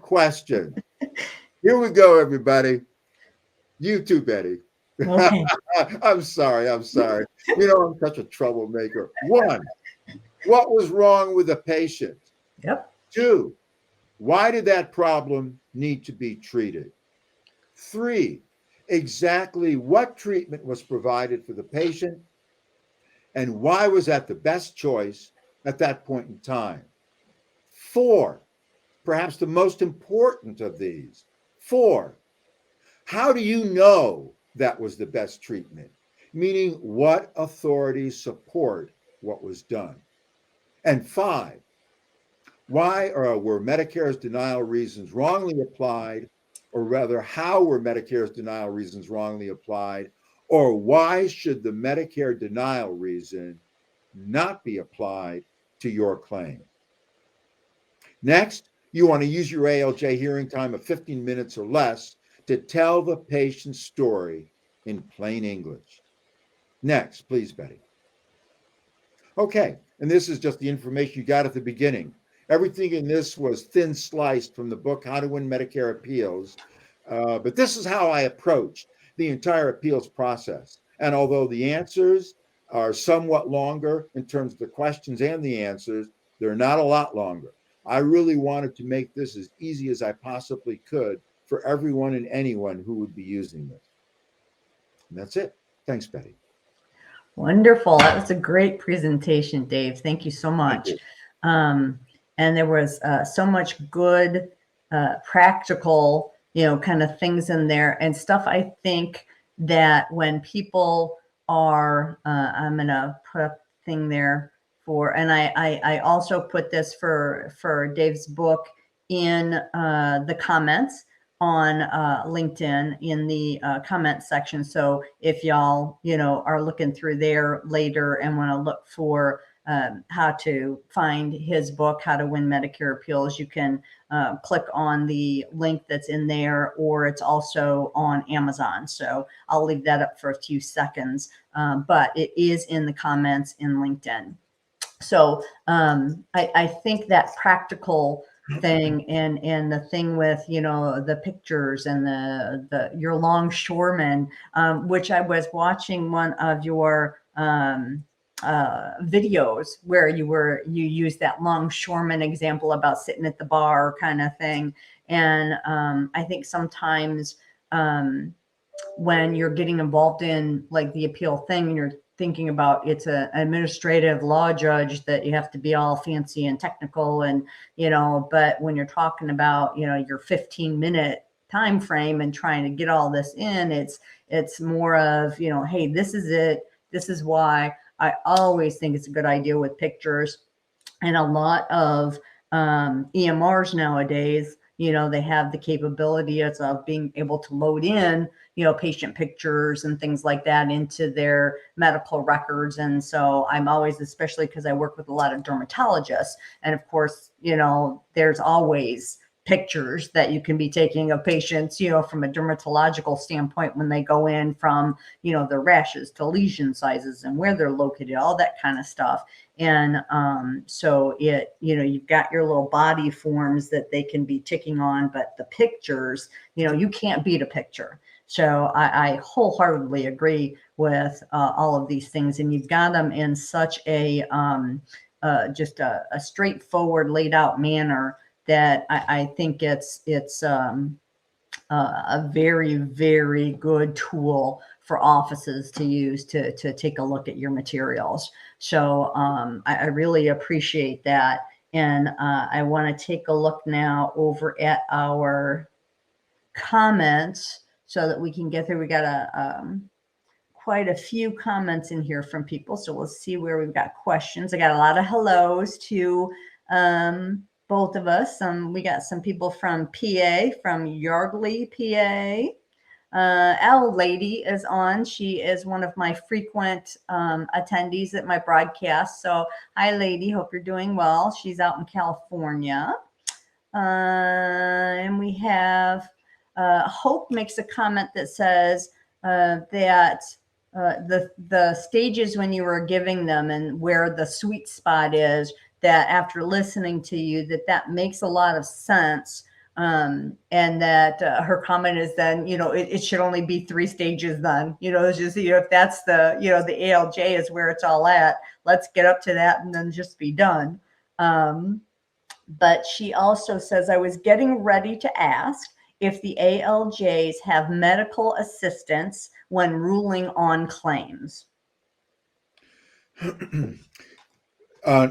questions. Here we go, everybody. You too, Betty. Okay. I'm sorry. I'm such a troublemaker. 1, what was wrong with the patient? Yep. 2, why did that problem need to be treated? 3, exactly what treatment was provided for the patient, and why was that the best choice at that point in time? 4, perhaps the most important of these. 4, how do you know that was the best treatment? Meaning, what authorities support what was done? And 5, why were Medicare's denial reasons wrongly applied? Or rather, how were Medicare's denial reasons wrongly applied? Or why should the Medicare denial reason not be applied to your claim? Next, you want to use your ALJ hearing time of 15 minutes or less to tell the patient's story in plain English. Next, please, Betty. Okay, and this is just the information you got at the beginning. Everything in this was thin sliced from the book, How to Win Medicare Appeals. But this is how I approached the entire appeals process. And although the answers are somewhat longer in terms of the questions and the answers, they're not a lot longer. I really wanted to make this as easy as I possibly could for everyone and anyone who would be using this. And that's it. Thanks, Betty. Wonderful. That was a great presentation, Dave. Thank you so much. And there was so much good, practical, kind of things in there and stuff. I think that when people are, I'm going to put a thing there for, and I also put this for Dave's book in the comments on LinkedIn in the comment section. So if y'all, are looking through there later and want to look for how to find his book, How to Win Medicare Appeals, you can click on the link that's in there, or it's also on Amazon. So I'll leave that up for a few seconds, but it is in the comments in LinkedIn. So I think that practical thing and the thing with the pictures and your longshoremen, which I was watching one of your videos where you use that longshoreman example about sitting at the bar kind of thing. And I think sometimes when you're getting involved in like the appeal thing and you're thinking about it's an administrative law judge that you have to be all fancy and technical and, but when you're talking about, your 15-minute time frame and trying to get all this in, it's more of, hey, this is it. This is why I always think it's a good idea with pictures. And a lot of EMRs nowadays, they have the capability of being able to load in, patient pictures and things like that into their medical records. And so I'm always, especially because I work with a lot of dermatologists, and of course, there's always pictures that you can be taking of patients, from a dermatological standpoint when they go in from, their rashes to lesion sizes and where they're located, all that kind of stuff. And so you've got your little body forms that they can be ticking on, but the pictures, you can't beat a picture. So I wholeheartedly agree with all of these things, and you've got them in such a just a straightforward, laid out manner that I think it's a very, very good tool for offices to use to take a look at your materials. So I really appreciate that. And I want to take a look now over at our comments so that we can get there. We got quite a few comments in here from people. So we'll see where we've got questions. I got a lot of hellos to both of us. We got some people from PA, from Yardley, PA. L Lady is on. She is one of my frequent attendees at my broadcast. So hi, Lady. Hope you're doing well. She's out in California. And we have Hope makes a comment that says that the stages when you were giving them and where the sweet spot is, that after listening to you, that makes a lot of sense. And that her comment is then, it should only be 3 stages then, it's just, if that's the, the ALJ is where it's all at, let's get up to that and then just be done. But she also says, I was getting ready to ask if the ALJs have medical assistance when ruling on claims.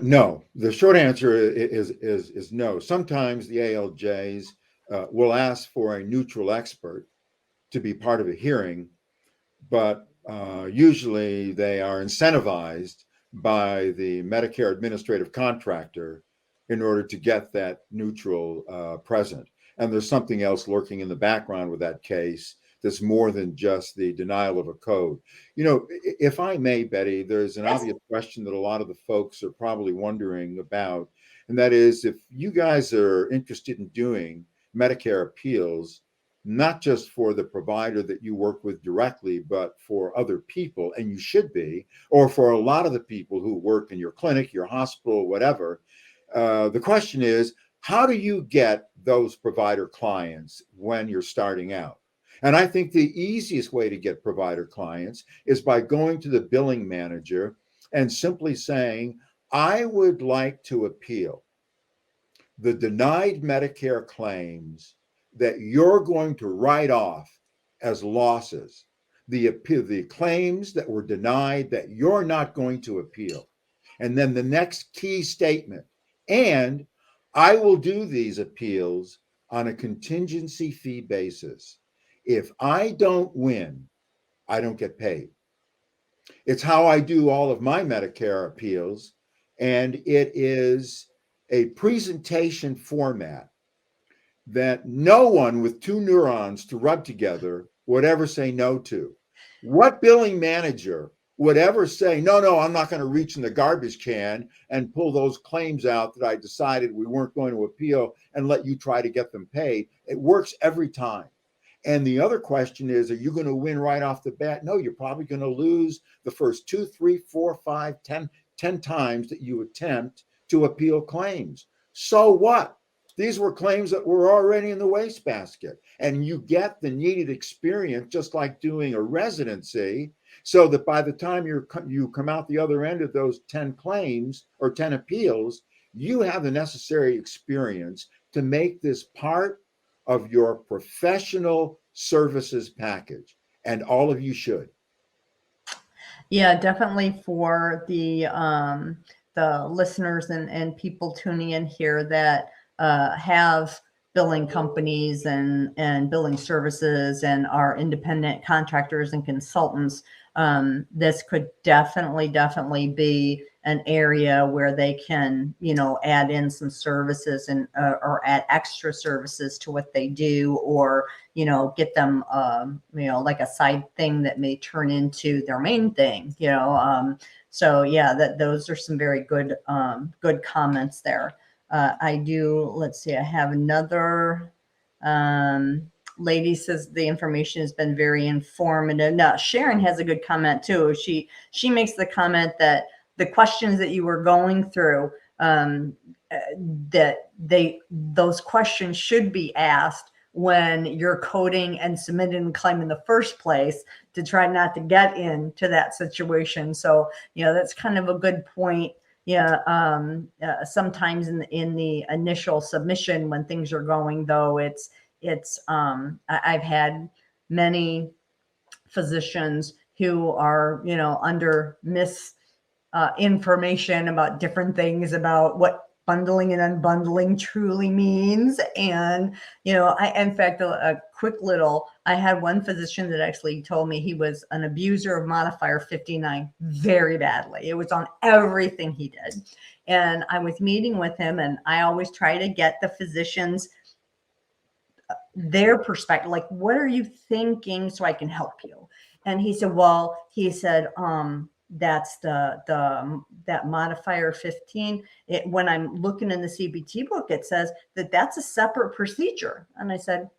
No, the short answer is no. Sometimes the ALJs will ask for a neutral expert to be part of a hearing, but usually they are incentivized by the Medicare administrative contractor in order to get that neutral present. And there's something else lurking in the background with that case that's more than just the denial of a code. If I may, Betty, there's an obvious question that a lot of the folks are probably wondering about, and that is, if you guys are interested in doing Medicare appeals, not just for the provider that you work with directly, but for other people, and you should be, or for a lot of the people who work in your clinic, your hospital, whatever, the question is, how do you get those provider clients when you're starting out? And I think the easiest way to get provider clients is by going to the billing manager and simply saying, I would like to appeal the denied Medicare claims that you're going to write off as losses, the claims that were denied that you're not going to appeal. And then the next key statement, and I will do these appeals on a contingency fee basis. If I don't win, I don't get paid. It's how I do all of my Medicare appeals, and it is a presentation format that no one with 2 neurons to rub together would ever say no to. What billing manager would ever say, no, I'm not going to reach in the garbage can and pull those claims out that I decided we weren't going to appeal and let you try to get them paid? It works every time. And the other question is, are you going to win right off the bat? No, you're probably going to lose the first 2, 3, 4, 5, 10 times that you attempt to appeal claims. So what? These were claims that were already in the wastebasket, and you get the needed experience, just like doing a residency, so that by the time you come out the other end of those 10 claims or 10 appeals, you have the necessary experience to make this part of your professional services package, and all of you should. Yeah, definitely for the listeners and people tuning in here that have billing companies and billing services and are independent contractors and consultants. This could definitely be an area where they can, add in some services and or add extra services to what they do, or get them, like a side thing that may turn into their main thing, so yeah, those are some very good, good comments there. Let's see, I have another, lady says the information has been very informative. Now, Sharon has a good comment too. She makes the comment that the questions that you were going through, that those questions should be asked when you're coding and submitting the claim in the first place, to try not to get into that situation. So, that's kind of a good point. Yeah. Sometimes in the initial submission, when things are going, though, I've had many physicians who are, under information about different things about what bundling and unbundling truly means. And, in fact, a quick little, I had one physician that actually told me he was an abuser of modifier 59 very badly. It was on everything he did. And I was meeting with him, and I always try to get the physicians, their perspective, like, what are you thinking so I can help you? And he said, that's that modifier 15. When I'm looking in the CBT book, it says that's a separate procedure. And I said,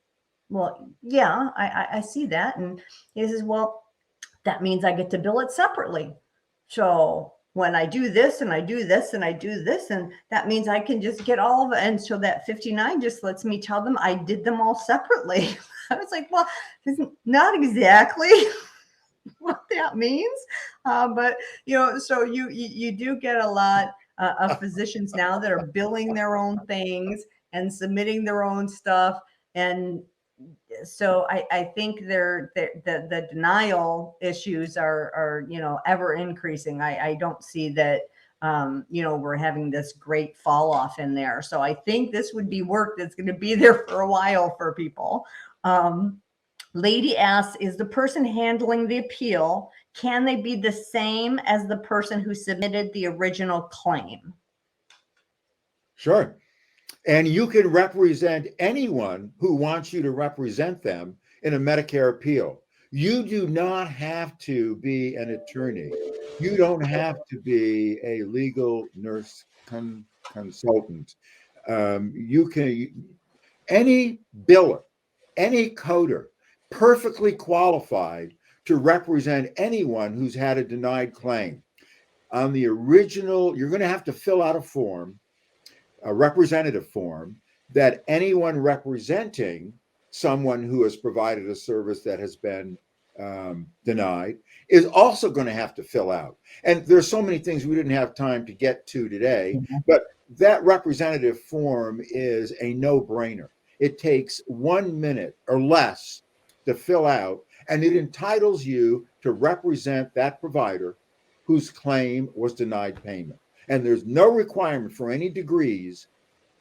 well, yeah, I see that. And he says, well, that means I get to bill it separately. So when I do this and I do this and I do this, and that means I can just get all of it. And so that 59 just lets me tell them I did them all separately. I was like, well, not exactly what that means. But, so you do get a lot of physicians now that are billing their own things and submitting their own stuff. And so I think the denial issues are ever increasing. I don't see that, we're having this great fall off in there. So I think this would be work that's going to be there for a while for people. Lady asks, is the person handling the appeal, can they be the same as the person who submitted the original claim? Sure. And you can represent anyone who wants you to represent them in a Medicare appeal. You do not have to be an attorney. You don't have to be a legal nurse consultant. You can, any biller, any coder, perfectly qualified to represent anyone who's had a denied claim. On the original, you're going to have to fill out a form, a representative form, that anyone representing someone who has provided a service that has been denied is also going to have to fill out. And there's so many things we didn't have time to get to today, but that representative form is a no-brainer. It takes 1 minute or less to fill out, and it entitles you to represent that provider whose claim was denied payment. And there's no requirement for any degrees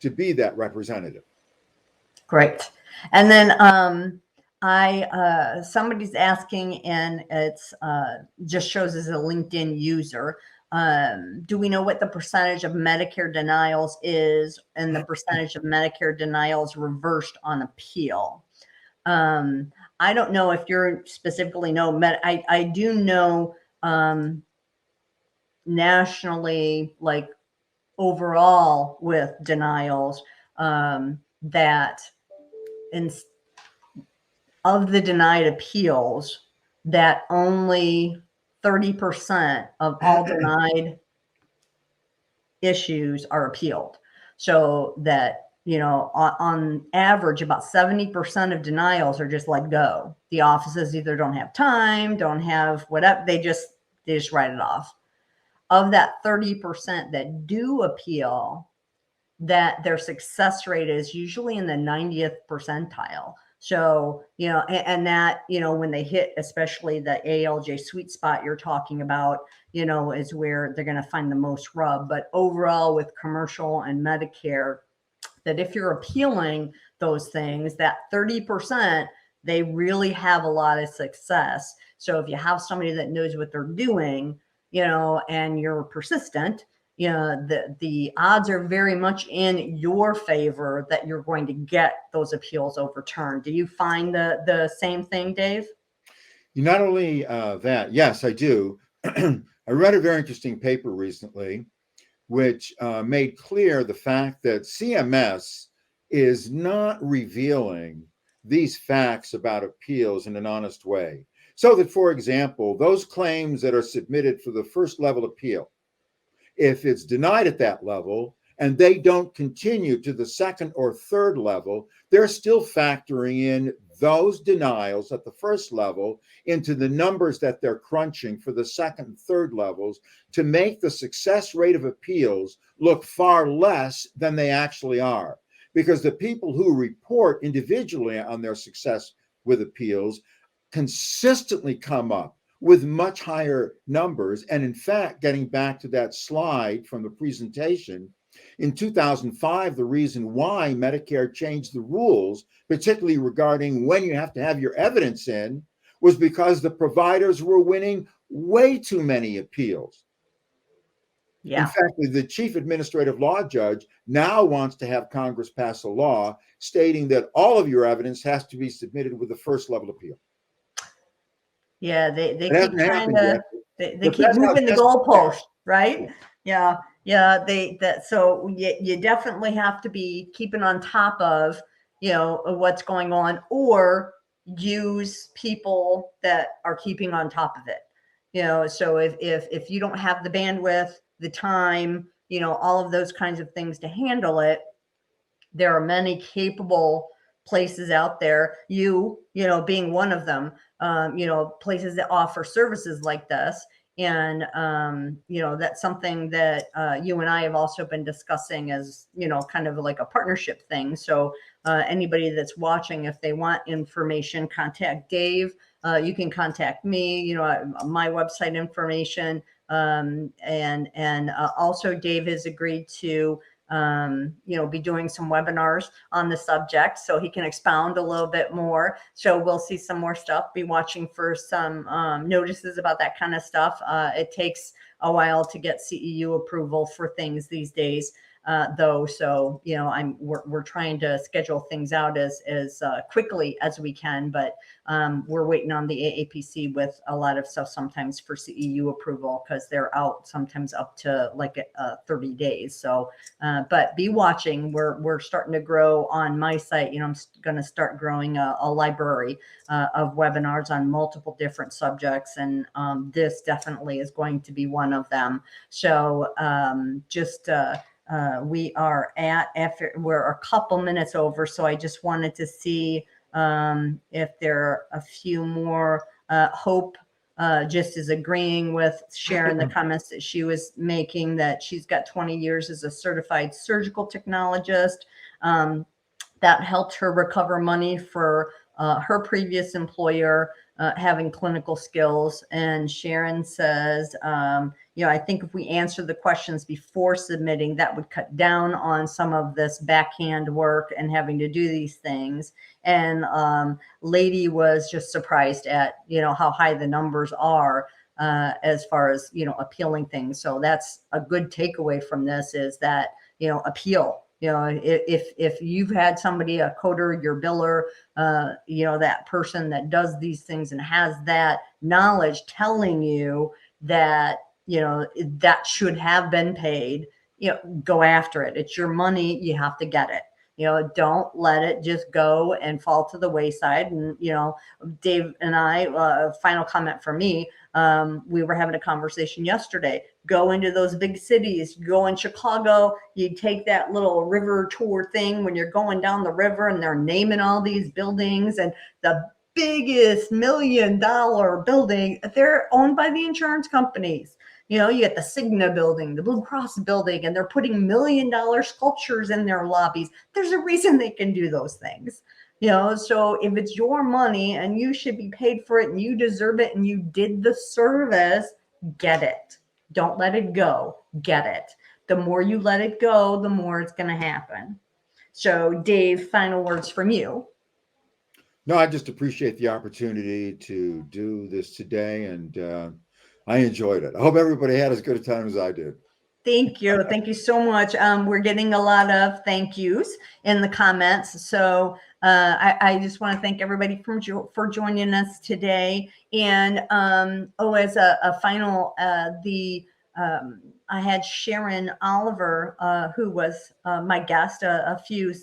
to be that representative. Great. And then somebody's asking, and it's just shows as a LinkedIn user, do we know what the percentage of Medicare denials is and the percentage of Medicare denials reversed on appeal? I don't know if you're specifically know, I do know nationally, like overall with denials, that of the denied appeals, that only 30% of all denied issues are appealed. So that on average, about 70% of denials are just let go. The offices either don't have time, don't have whatever, they just write it off. Of that 30% that do appeal, that their success rate is usually in the 90th percentile. So, and that, when they hit, especially the ALJ sweet spot you're talking about, is where they're going to find the most rub. But overall, with commercial and Medicare, that if you're appealing those things, that 30%, they really have a lot of success. So if you have somebody that knows what they're doing, and you're persistent, the odds are very much in your favor that you're going to get those appeals overturned. Do you find the same thing, Dave? Not only that, yes, I do. I read a very interesting paper recently, which made clear the fact that CMS is not revealing these facts about appeals in an honest way. So that, for example, those claims that are submitted for the first level appeal, if it's denied at that level and they don't continue to the second or third level, they're still factoring in those denials at the first level into the numbers that they're crunching for the second and third levels to make the success rate of appeals look far less than they actually are. Because the people who report individually on their success with appeals consistently come up with much higher numbers. And in fact, getting back to that slide from the presentation, in 2005, the reason why Medicare changed the rules, particularly regarding when you have to have your evidence in, was because the providers were winning way too many appeals. Yeah. In fact, the chief administrative law judge now wants to have Congress pass a law stating that all of your evidence has to be submitted with the first level appeal. Yeah, they keep trying to, they keep moving the goalpost, right? Yeah. So you definitely have to be keeping on top of, what's going on, or use people that are keeping on top of it. So if you don't have the bandwidth, the time, all of those kinds of things to handle it, there are many capable places out there, being one of them, places that offer services like this. And, that's something that you and I have also been discussing as, kind of like a partnership thing. So anybody that's watching, if they want information, contact Dave. You can contact me, my website information. And also Dave has agreed to be doing some webinars on the subject so he can expound a little bit more. So we'll see some more stuff. Be watching for some notices about that kind of stuff. It takes a while to get CEU approval for things these days, though. So, we're trying to schedule things out as quickly as we can, but we're waiting on the AAPC with a lot of stuff sometimes for CEU approval because they're out sometimes up to like 30 days. So, but be watching. We're starting to grow on my site. I'm going to start growing a library of webinars on multiple different subjects, and this definitely is going to be one of them. So we're a couple minutes over, so I just wanted to see if there are a few more. Hope just is agreeing with Sharon the comments that she was making, that she's got 20 years as a certified surgical technologist. That helped her recover money for her previous employer, having clinical skills. And Sharon says, I think if we answer the questions before submitting, that would cut down on some of this backhand work and having to do these things. And Lady was just surprised at, how high the numbers are as far as, appealing things. So that's a good takeaway from this, is that, appeal. If you've had somebody, a coder, your biller, that person that does these things and has that knowledge telling you that, that should have been paid, go after it. It's your money. You have to get it. Don't let it just go and fall to the wayside. And, Dave and I, final comment for me, we were having a conversation yesterday. Go into those big cities, go in Chicago, you take that little river tour thing when you're going down the river and they're naming all these buildings, and the biggest $1 million building, they're owned by the insurance companies. You get the Cigna building, the Blue Cross building, and they're putting $1 million sculptures in their lobbies. There's a reason they can do those things. So if it's your money and you should be paid for it and you deserve it and you did the service, get it. Don't let it go. Get it. The more you let it go, the more it's going to happen. So, Dave, final words from you. No, I just appreciate the opportunity to do this today, and I enjoyed it. I hope everybody had as good a time as I did. Thank you. Thank you so much. We're getting a lot of thank yous in the comments. So I just want to thank everybody for joining us today. And as a final, I had Sharon Oliver, who was my guest a few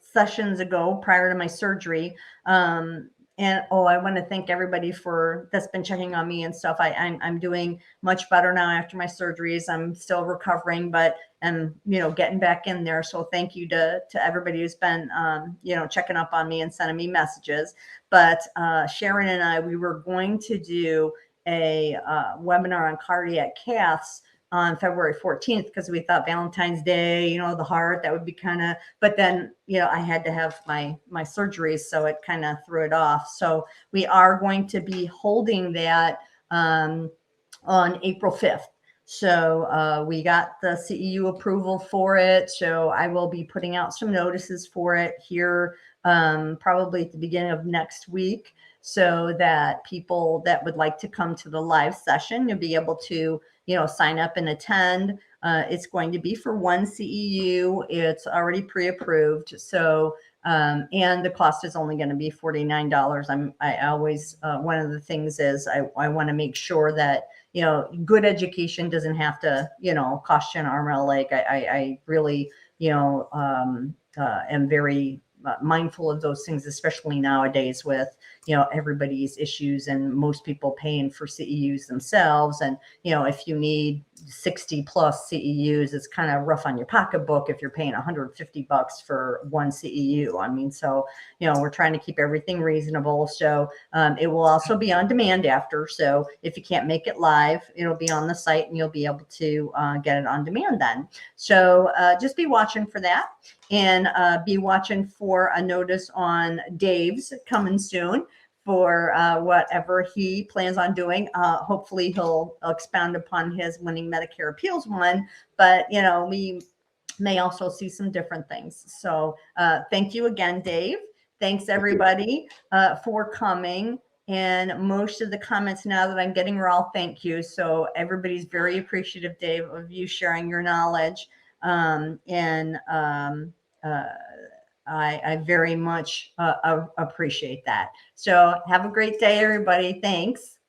sessions ago prior to my surgery. And I want to thank everybody that's been checking on me and stuff. I'm doing much better now after my surgeries. I'm still recovering, but I'm getting back in there. So thank you to everybody who's been checking up on me and sending me messages. But Sharon and I, we were going to do a webinar on cardiac caths on February 14th, because we thought Valentine's Day, the heart, that would be kind of, but then, I had to have my surgeries, so it kind of threw it off. So we are going to be holding that on April 5th. So we got the CEU approval for it. So I will be putting out some notices for it here probably at the beginning of next week, so that people that would like to come to the live session, you'll be able to sign up and attend. It's going to be for one CEU. It's already pre-approved. So, and the cost is only going to be $49. I always, one of the things is I want to make sure that, good education doesn't have to, cost you an arm and a leg. I really, am very mindful of those things, especially nowadays with, everybody's issues and most people paying for CEUs themselves. And, if you need 60 plus CEUs, it's kind of rough on your pocketbook if you're paying $150 for one CEU. So, we're trying to keep everything reasonable. So it will also be on demand after. So if you can't make it live, it'll be on the site and you'll be able to get it on demand then. So just be watching for that, and be watching for a notice on Dave's coming soon for whatever he plans on doing. Hopefully he'll expound upon his winning Medicare Appeals one, but we may also see some different things. So thank you again, Dave. Thanks everybody for coming. And most of the comments now that I'm getting are all thank you. So everybody's very appreciative, Dave, of you sharing your knowledge. I very much appreciate that. So have a great day, everybody. Thanks.